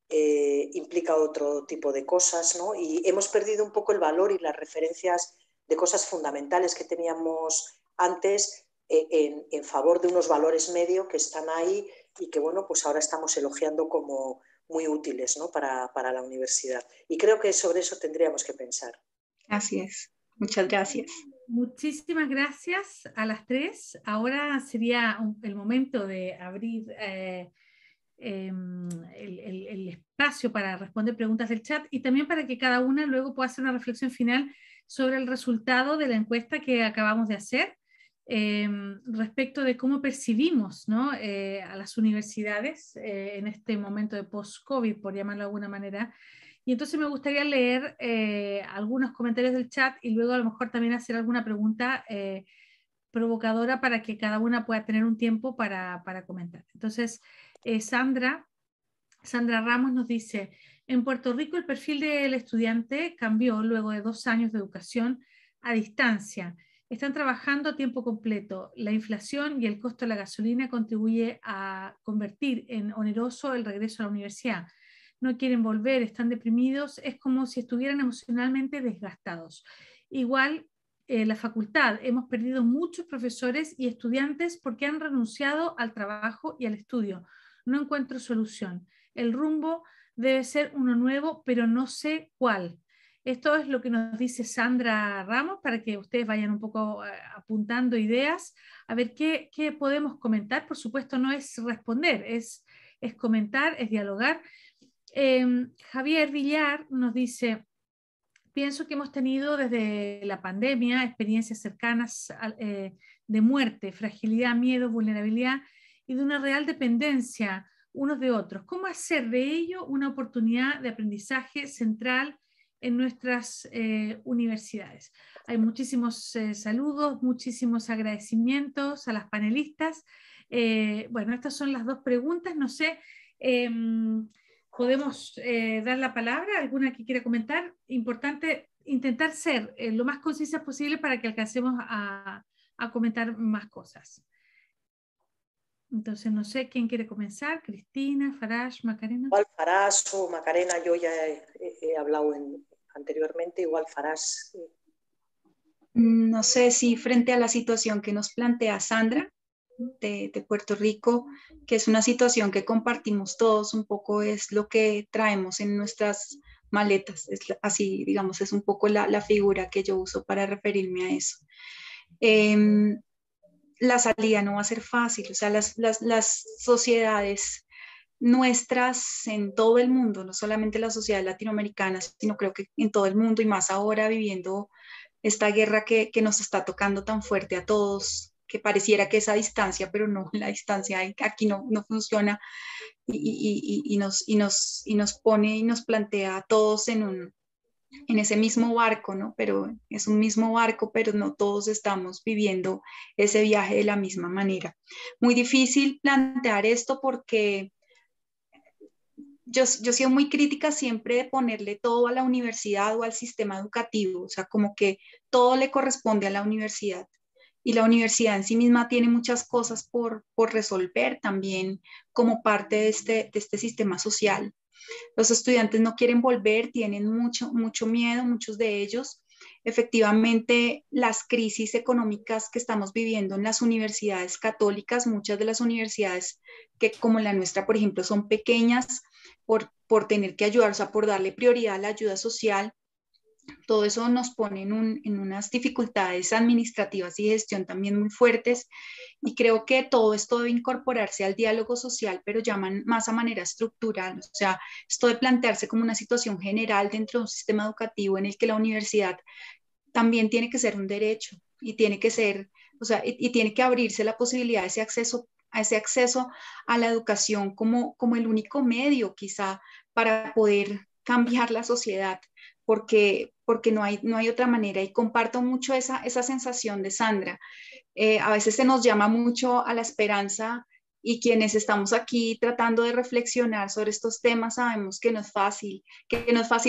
implica otro tipo de cosas, ¿no? Y hemos perdido un poco el valor y las referencias de cosas fundamentales que teníamos antes en favor de unos valores medio que están ahí y que, bueno, pues ahora estamos elogiando como muy útiles, ¿no? para la universidad. Y creo que sobre eso tendríamos que pensar. Así es. Muchas gracias. Muchísimas gracias a las tres. Ahora sería el momento de abrir el espacio para responder preguntas del chat, y también para que cada una luego pueda hacer una reflexión final sobre el resultado de la encuesta que acabamos de hacer, respecto de cómo percibimos, ¿no? A las universidades en este momento de post-COVID, por llamarlo de alguna manera, Y entonces me gustaría leer algunos comentarios del chat y luego a lo mejor también hacer alguna pregunta provocadora para que cada una pueda tener un tiempo para comentar. Entonces, Sandra Ramos nos dice, en Puerto Rico el perfil del estudiante cambió luego de 2 años de educación a distancia. Están trabajando a tiempo completo. La inflación y el costo de la gasolina contribuye a convertir en oneroso el regreso a la universidad. No quieren volver, están deprimidos, es como si estuvieran emocionalmente desgastados. Igual la facultad, hemos perdido muchos profesores y estudiantes porque han renunciado al trabajo y al estudio. No encuentro solución. El rumbo debe ser uno nuevo, pero no sé cuál. Esto es lo que nos dice Sandra Ramos para que ustedes vayan un poco apuntando ideas, a ver qué podemos comentar. Por supuesto, no es responder, es comentar, es dialogar. Javier Villar nos dice, pienso que hemos tenido desde la pandemia experiencias cercanas de muerte, fragilidad, miedo, vulnerabilidad y de una real dependencia unos de otros. ¿Cómo hacer de ello una oportunidad de aprendizaje central en nuestras universidades? Hay muchísimos saludos, muchísimos agradecimientos a las panelistas. Bueno, estas son las 2 preguntas. No sé, podemos dar la palabra a alguna que quiera comentar. Importante intentar ser lo más concisas posible para que alcancemos a comentar más cosas. Entonces, no sé quién quiere comenzar. Cristina, Farage, Macarena. Igual Farage o Macarena, yo ya he hablado anteriormente, igual Farage. No sé si frente a la situación que nos plantea Sandra de Puerto Rico, que es una situación que compartimos todos, un poco es lo que traemos en nuestras maletas, es así, digamos, es un poco la figura que yo uso para referirme a eso. La salida no va a ser fácil, o sea, las sociedades nuestras en todo el mundo, no solamente las sociedades latinoamericanas, sino creo que en todo el mundo y más ahora viviendo esta guerra que nos está tocando tan fuerte a todos, que pareciera que es a distancia, pero no, la distancia aquí no funciona y nos pone y nos plantea a todos en ese mismo barco, ¿no? Pero es un mismo barco, pero no todos estamos viviendo ese viaje de la misma manera. Muy difícil plantear esto porque yo he sido muy crítica siempre de ponerle todo a la universidad o al sistema educativo, o sea, como que todo le corresponde a la universidad. Y la universidad en sí misma tiene muchas cosas por resolver también como parte de este sistema social. Los estudiantes no quieren volver, tienen mucho miedo, muchos de ellos. Efectivamente, las crisis económicas que estamos viviendo en las universidades católicas, muchas de las universidades que como la nuestra, por ejemplo, son pequeñas por tener que ayudar, o sea, por darle prioridad a la ayuda social, todo eso nos pone en unas dificultades administrativas y de gestión también muy fuertes y creo que todo esto debe incorporarse al diálogo social, pero llaman más a manera estructural, o sea, esto de plantearse como una situación general dentro de un sistema educativo en el que la universidad también tiene que ser un derecho y tiene que ser, o sea, y tiene que abrirse la posibilidad de ese acceso a la educación como el único medio quizá para poder cambiar la sociedad, porque no hay otra manera. Y comparto mucho esa sensación de Sandra. A veces se nos llama mucho a la esperanza y quienes estamos aquí tratando de reflexionar sobre estos temas sabemos que no es fácil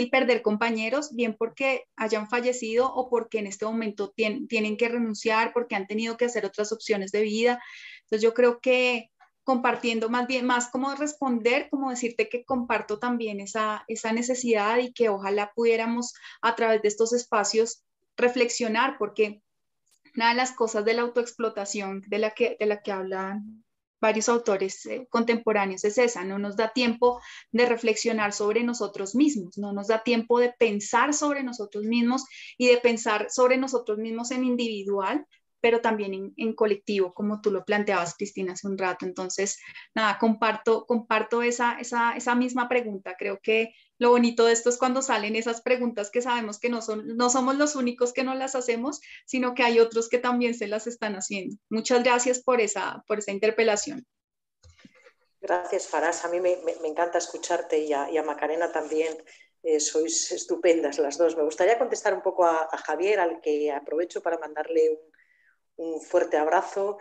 perder compañeros, bien porque hayan fallecido o porque en este momento tienen que renunciar, porque han tenido que hacer otras opciones de vida. Entonces yo creo que compartiendo más como responder, como decirte que comparto también esa necesidad y que ojalá pudiéramos a través de estos espacios reflexionar, porque una de las cosas de la autoexplotación de la que hablan varios autores contemporáneos es esa, no nos da tiempo de reflexionar sobre nosotros mismos, no nos da tiempo de pensar sobre nosotros mismos y de pensar sobre nosotros mismos en individual, pero también en colectivo, como tú lo planteabas, Cristina, hace un rato. Entonces, nada, comparto esa misma pregunta. Creo que lo bonito de esto es cuando salen esas preguntas que sabemos que no somos los únicos que no las hacemos, sino que hay otros que también se las están haciendo. Muchas gracias por esa interpelación. Gracias, Farás. A mí me encanta escucharte y a Macarena también. sois estupendas las dos. Me gustaría contestar un poco a Javier, al que aprovecho para mandarle un fuerte abrazo.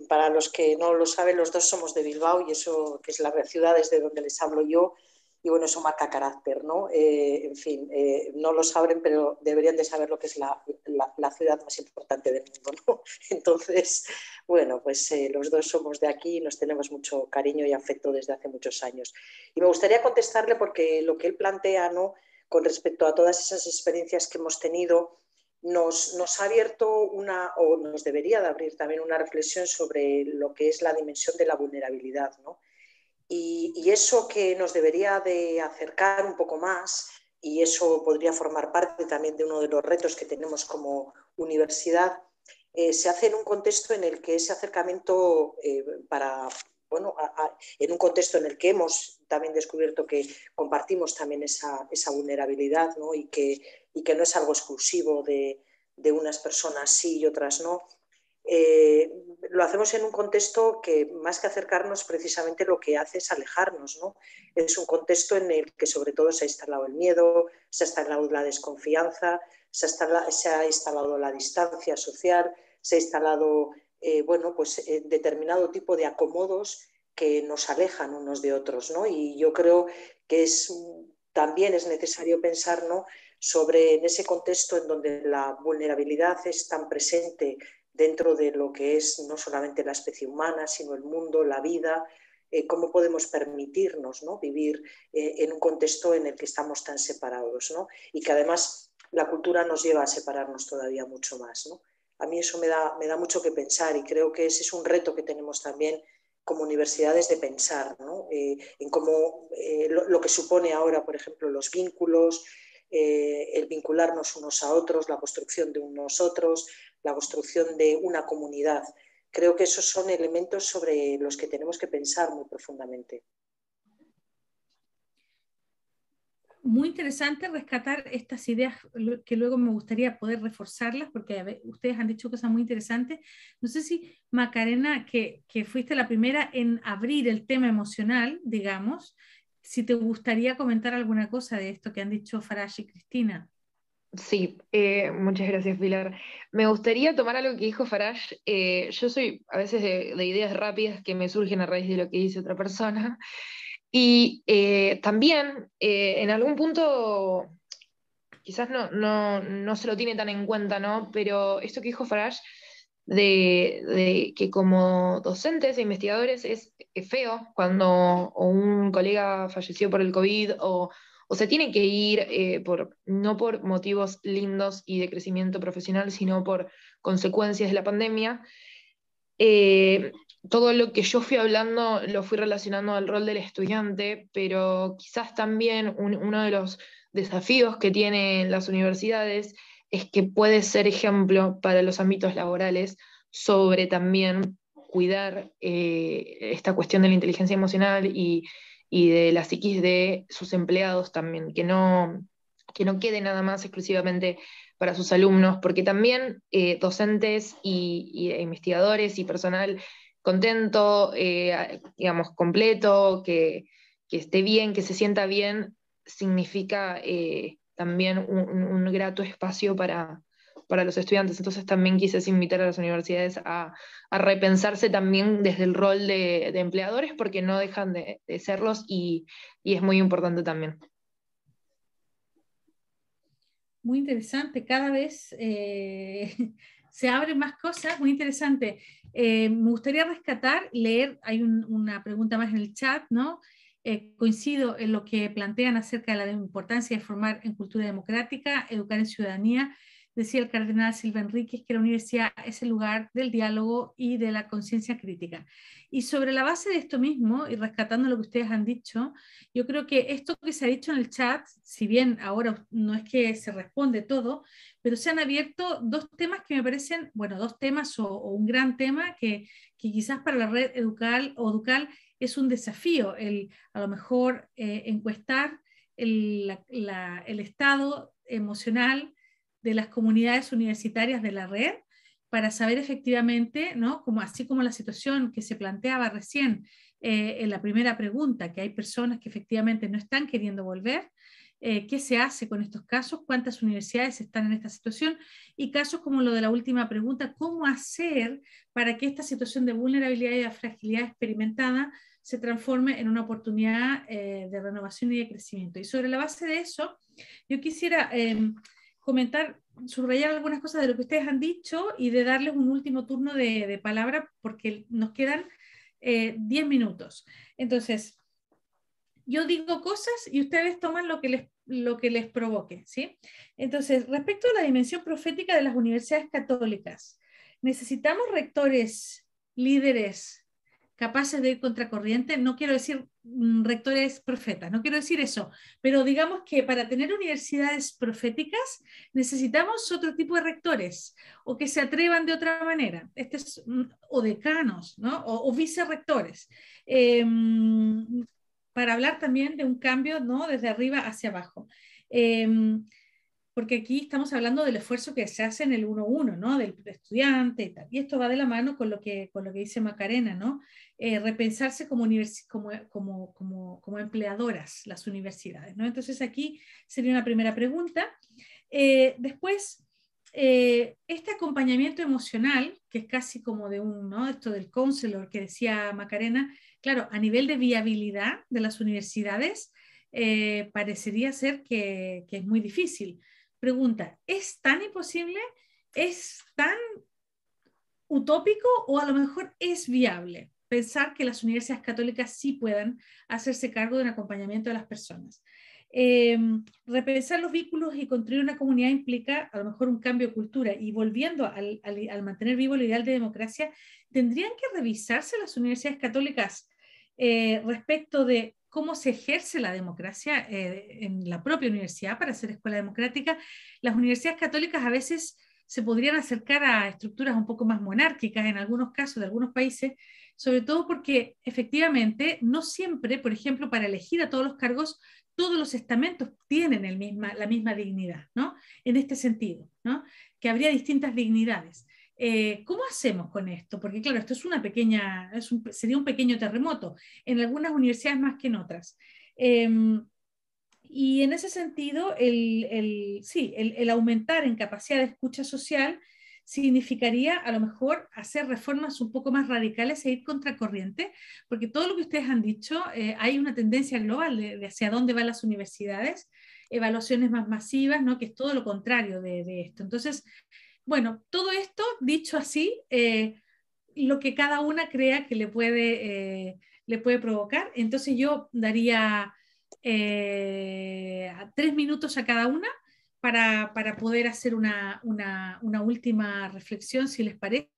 Para los que no lo saben, los dos somos de Bilbao, y eso, que es la ciudad desde donde les hablo yo, y bueno, eso marca carácter, ¿no? En fin, no lo saben, pero deberían de saber lo que es la ciudad más importante del mundo, ¿no? Entonces, bueno, pues los dos somos de aquí y nos tenemos mucho cariño y afecto desde hace muchos años. Y me gustaría contestarle porque lo que él plantea, ¿no?, con respecto a todas esas experiencias que hemos tenido, nos ha abierto o nos debería de abrir también una reflexión sobre lo que es la dimensión de la vulnerabilidad, ¿no? Y eso que nos debería de acercar un poco más, y eso podría formar parte también de uno de los retos que tenemos como universidad, se hace en un contexto en el que ese acercamiento en un contexto en el que hemos también descubierto que compartimos también esa vulnerabilidad, ¿no? y que no es algo exclusivo de unas personas sí y otras no. Lo hacemos en un contexto que, más que acercarnos, precisamente lo que hace es alejarnos, ¿no? Es un contexto en el que sobre todo se ha instalado el miedo, se ha instalado la desconfianza, se ha instalado la distancia social, se ha instalado determinado tipo de acomodos que nos alejan unos de otros, ¿no? Y yo creo que también es necesario pensar, ¿no?, sobre en ese contexto en donde la vulnerabilidad es tan presente dentro de lo que es no solamente la especie humana, sino el mundo, la vida, cómo podemos permitirnos, ¿no?, vivir en un contexto en el que estamos tan separados, ¿no?, y que además la cultura nos lleva a separarnos todavía mucho más, ¿no? A mí eso me da mucho que pensar, y creo que ese es un reto que tenemos también como universidades de pensar, ¿no?, en cómo lo que supone ahora, por ejemplo, los vínculos, el vincularnos unos a otros, la construcción de unos otros, la construcción de una comunidad. Creo que esos son elementos sobre los que tenemos que pensar muy profundamente. Muy interesante rescatar estas ideas que luego me gustaría poder reforzarlas, porque ustedes han dicho cosas muy interesantes. No sé si, Macarena, que fuiste la primera en abrir el tema emocional, digamos, si te gustaría comentar alguna cosa de esto que han dicho Farage y Cristina. Sí, muchas gracias, Pilar. Me gustaría tomar algo que dijo Farage. Yo soy a veces de ideas rápidas que me surgen a raíz de lo que dice otra persona. Y también, en algún punto, quizás no se lo tiene tan en cuenta, ¿no? Pero esto que dijo Farage, de que como docentes e investigadores es feo cuando un colega falleció por el COVID o se tiene que ir no por motivos lindos y de crecimiento profesional, sino por consecuencias de la pandemia. Todo lo que yo fui hablando lo fui relacionando al rol del estudiante, pero quizás también uno de los desafíos que tienen las universidades es que puede ser ejemplo para los ámbitos laborales sobre también cuidar esta cuestión de la inteligencia emocional y de la psiquis de sus empleados también, que no quede nada más exclusivamente para sus alumnos, porque también docentes y investigadores y personal contento, digamos, completo, que esté bien, que se sienta bien, significa también un grato espacio para los estudiantes. Entonces también quise invitar a las universidades a repensarse también desde el rol de empleadores, porque no dejan de serlos y es muy importante también. Muy interesante, cada vez se abren más cosas, muy interesante. Me gustaría leer, hay una pregunta más en el chat, ¿no? Coincido en lo que plantean acerca de la importancia de formar en cultura democrática, educar en ciudadanía. Decía el cardenal Silva Enríquez que la universidad es el lugar del diálogo y de la conciencia crítica. Y sobre la base de esto mismo, y rescatando lo que ustedes han dicho, yo creo que esto que se ha dicho en el chat, si bien ahora no es que se responde todo, pero se han abierto dos temas que me parecen, bueno, dos temas o un gran tema que quizás para la red educal es un desafío, a lo mejor encuestar el estado emocional de las comunidades universitarias de la red para saber efectivamente, ¿no?, así como la situación que se planteaba recién en la primera pregunta, que hay personas que efectivamente no están queriendo volver, qué se hace con estos casos, cuántas universidades están en esta situación, y casos como lo de la última pregunta, cómo hacer para que esta situación de vulnerabilidad y de fragilidad experimentada se transforme en una oportunidad de renovación y de crecimiento. Y sobre la base de eso, yo quisiera comentar, subrayar algunas cosas de lo que ustedes han dicho y de darles un último turno de palabra, porque nos quedan 10 minutos. Entonces, yo digo cosas y ustedes toman lo que les provoque, ¿sí? Entonces, respecto a la dimensión profética de las universidades católicas, necesitamos rectores, líderes capaces de ir contracorriente. No quiero decir rectores profetas, no quiero decir eso, pero digamos que para tener universidades proféticas necesitamos otro tipo de rectores, o que se atrevan de otra manera, o decanos, ¿no? O vicerrectores. Para hablar también de un cambio, ¿no? Desde arriba hacia abajo. Porque aquí estamos hablando del esfuerzo que se hace en el 1-1, ¿no? Del estudiante y tal. Y esto va de la mano con lo que dice Macarena, ¿no? Repensarse como empleadoras las universidades, ¿no? Entonces aquí sería una primera pregunta. Después, este acompañamiento emocional, que es casi como de ¿no? Esto del counselor que decía Macarena, claro, a nivel de viabilidad de las universidades, parecería ser que es muy difícil. Pregunta, ¿es tan imposible? ¿Es tan utópico o a lo mejor es viable pensar que las universidades católicas sí puedan hacerse cargo de un acompañamiento de las personas? Repensar los vínculos y construir una comunidad implica a lo mejor un cambio de cultura, y volviendo al mantener vivo el ideal de democracia, tendrían que revisarse las universidades católicas respecto de cómo se ejerce la democracia en la propia universidad para ser escuela democrática. Las universidades católicas a veces se podrían acercar a estructuras un poco más monárquicas en algunos casos de algunos países, sobre todo porque efectivamente no siempre, por ejemplo, para elegir a todos los cargos, todos los estamentos tienen la misma dignidad, ¿no? En este sentido, ¿no? Que habría distintas dignidades. ¿Cómo hacemos con esto? Porque claro, esto es sería un pequeño terremoto, en algunas universidades más que en otras. Y en ese sentido, el aumentar en capacidad de escucha social significaría a lo mejor hacer reformas un poco más radicales e ir contracorriente, porque todo lo que ustedes han dicho, hay una tendencia global de hacia dónde van las universidades, evaluaciones más masivas, ¿no? Que es todo lo contrario de esto. Entonces, bueno, todo esto dicho así, lo que cada una crea que le puede provocar. Entonces yo daría 3 minutos a cada una para poder hacer una última reflexión, si les parece.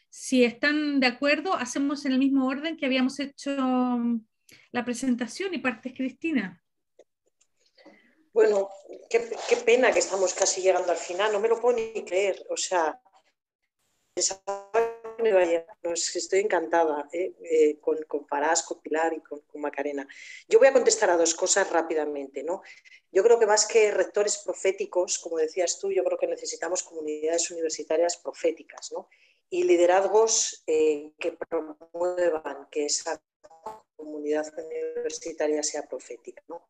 Si están de acuerdo, hacemos en el mismo orden que habíamos hecho la presentación, y partes Cristina. Bueno, qué pena que estamos casi llegando al final, no me lo puedo ni creer, o sea, no, estoy encantada con Farás, con Pilar y con Macarena. Yo voy a contestar a dos cosas rápidamente, ¿no? Yo creo que más que rectores proféticos, como decías tú, yo creo que necesitamos comunidades universitarias proféticas, ¿no? Y liderazgos que promuevan que esa comunidad universitaria sea profética, ¿no?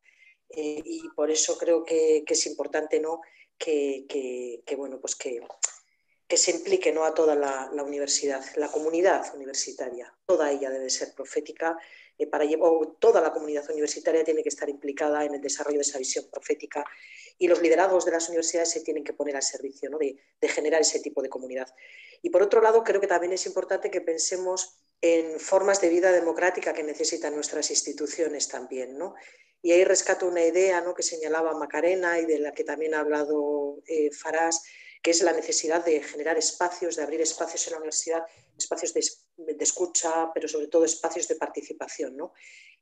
Y por eso creo que es importante, ¿no? Bueno, pues que se implique, ¿no? A toda la universidad, la comunidad universitaria, toda ella debe ser profética, toda la comunidad universitaria tiene que estar implicada en el desarrollo de esa visión profética, y los liderazgos de las universidades se tienen que poner al servicio, ¿no? de generar ese tipo de comunidad. Y por otro lado, creo que también es importante que pensemos en formas de vida democrática que necesitan nuestras instituciones también, ¿no? Y ahí rescato una idea, ¿no? Que señalaba Macarena y de la que también ha hablado Farás, que es la necesidad de generar espacios, de abrir espacios en la universidad, espacios de escucha, pero sobre todo espacios de participación, ¿no?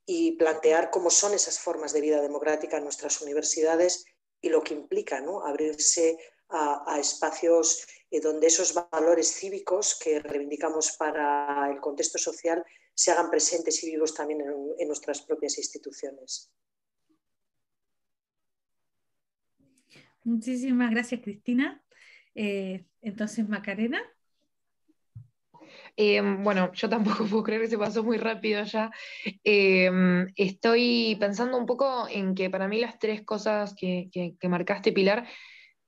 Y plantear cómo son esas formas de vida democrática en nuestras universidades y lo que implica, ¿no? Abrirse a espacios donde esos valores cívicos que reivindicamos para el contexto social se hagan presentes y vivos también en nuestras propias instituciones. Muchísimas gracias, Cristina. Entonces, Macarena. Bueno, yo tampoco puedo creer que se pasó muy rápido ya. Estoy pensando un poco en que para mí las tres cosas que marcaste, Pilar,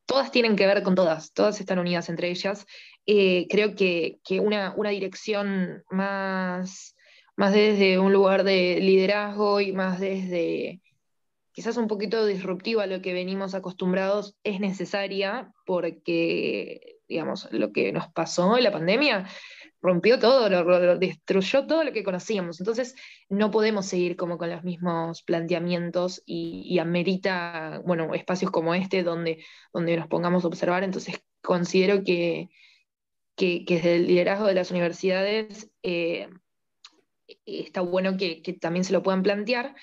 todas tienen que ver con todas están unidas entre ellas. Creo que una dirección más desde un lugar de liderazgo y más desde quizás un poquito disruptiva a lo que venimos acostumbrados es necesaria porque, digamos, lo que nos pasó en la pandemia rompió todo, destruyó todo lo que conocíamos. Entonces, no podemos seguir como con los mismos planteamientos y amerita, bueno, espacios como este donde nos pongamos a observar. Entonces, considero que desde el liderazgo de las universidades está bueno que también se lo puedan plantear.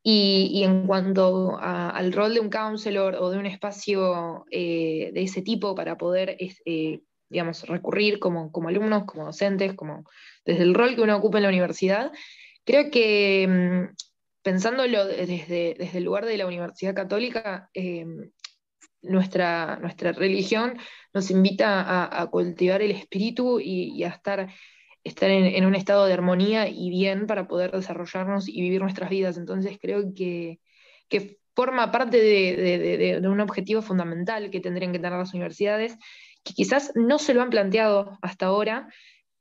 Y en cuanto al rol de un counselor o de un espacio de ese tipo para poder, digamos, recurrir como alumnos, como docentes, como desde el rol que uno ocupa en la universidad, creo que pensándolo desde el lugar de la Universidad Católica, nuestra religión nos invita a cultivar el espíritu y a estar en un estado de armonía y bien para poder desarrollarnos y vivir nuestras vidas. Entonces creo que forma parte de un objetivo fundamental que tendrían que tener las universidades, que quizás no se lo han planteado hasta ahora,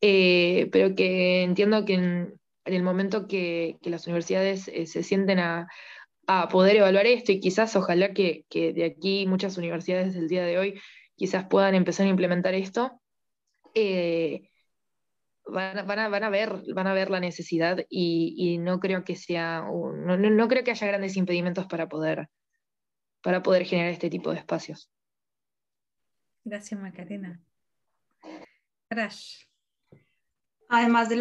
pero que entiendo que en el momento que las universidades se sienten a poder evaluar esto y quizás ojalá que de aquí muchas universidades del día de hoy quizás puedan empezar a implementar esto, van a ver la necesidad y no creo que no creo que haya grandes impedimentos para poder generar este tipo de espacios. Gracias, Macarena. Crash. Además de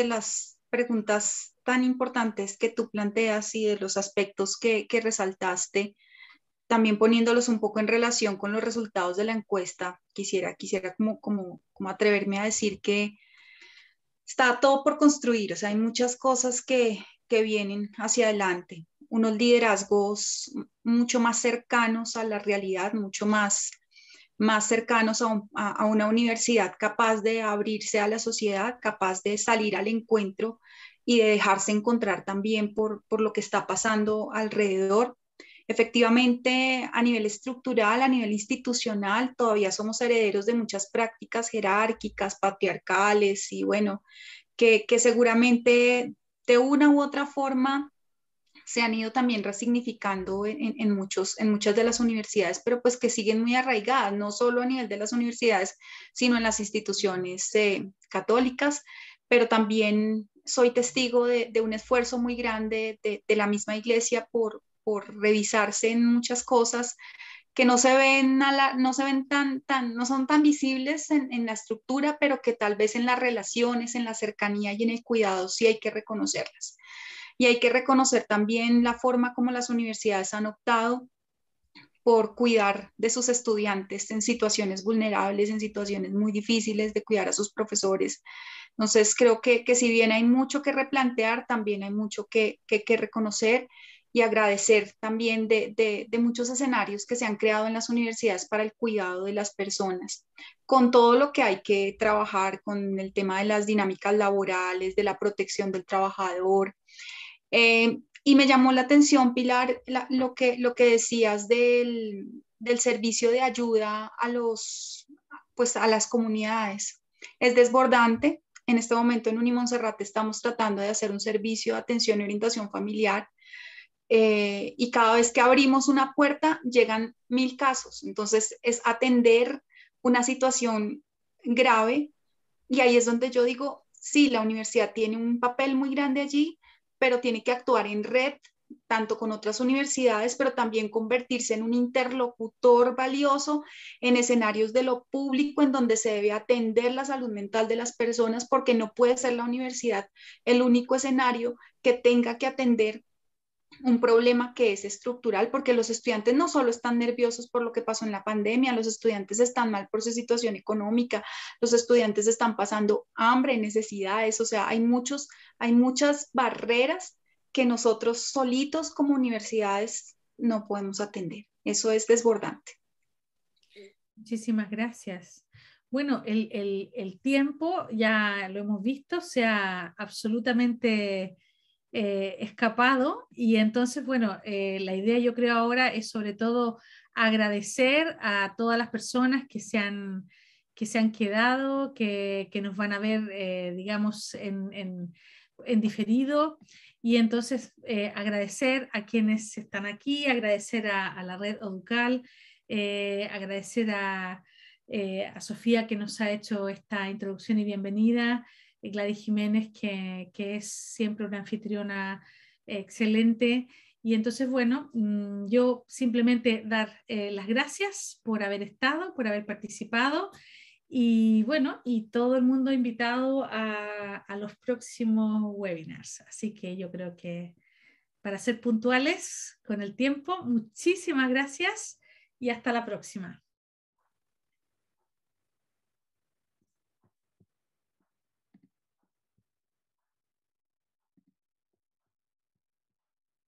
las preguntas tan importantes que tú planteas y de los aspectos que resaltaste, también poniéndolos un poco en relación con los resultados de la encuesta, quisiera como atreverme a decir que está todo por construir, o sea, hay muchas cosas que vienen hacia adelante, unos liderazgos mucho más cercanos a la realidad, mucho más cercanos a una universidad capaz de abrirse a la sociedad, capaz de salir al encuentro y de dejarse encontrar también por lo que está pasando alrededor. Efectivamente, a nivel estructural, a nivel institucional, todavía somos herederos de muchas prácticas jerárquicas, patriarcales y bueno, que seguramente de una u otra forma se han ido también resignificando en muchas de las universidades, pero pues que siguen muy arraigadas, no solo a nivel de las universidades, sino en las instituciones católicas, pero también soy testigo de un esfuerzo muy grande de la misma iglesia por revisarse en muchas cosas que no se ven, no son tan visibles en la estructura, pero que tal vez en las relaciones, en la cercanía y en el cuidado sí hay que reconocerlas. Y hay que reconocer también la forma como las universidades han optado por cuidar de sus estudiantes en situaciones vulnerables, en situaciones muy difíciles, de cuidar a sus profesores. Entonces, creo que si bien hay mucho que replantear, también hay mucho que reconocer y agradecer también de muchos escenarios que se han creado en las universidades para el cuidado de las personas, con todo lo que hay que trabajar, con el tema de las dinámicas laborales, de la protección del trabajador. Y me llamó la atención, Pilar, lo que decías del servicio de ayuda pues a las comunidades. Es desbordante. En este momento en Unimonserrate estamos tratando de hacer un servicio de atención y orientación familiar. Y cada vez que abrimos una puerta llegan 1000 casos. Entonces es atender una situación grave y ahí es donde yo digo, sí, la universidad tiene un papel muy grande allí, pero tiene que actuar en red, tanto con otras universidades, pero también convertirse en un interlocutor valioso en escenarios de lo público en donde se debe atender la salud mental de las personas, porque no puede ser la universidad el único escenario que tenga que atender un problema que es estructural, porque los estudiantes no solo están nerviosos por lo que pasó en la pandemia, los estudiantes están mal por su situación económica, los estudiantes están pasando hambre, necesidades, o sea, hay muchas barreras que nosotros solitos como universidades no podemos atender. Eso es desbordante. Muchísimas gracias. bueno, el tiempo, ya lo hemos visto, se ha absolutamente escapado y entonces, bueno, la idea yo creo ahora es sobre todo agradecer a todas las personas que se han quedado, que nos van a ver, digamos, en diferido. Y entonces agradecer a quienes están aquí, agradecer a la red Educal, agradecer a Sofía que nos ha hecho esta introducción y bienvenida, Gladys Jiménez que es siempre una anfitriona excelente. Y entonces, bueno, yo simplemente dar las gracias por haber estado, por haber participado y bueno, y todo el mundo invitado a los próximos webinars. Así que yo creo que para ser puntuales con el tiempo, muchísimas gracias y hasta la próxima.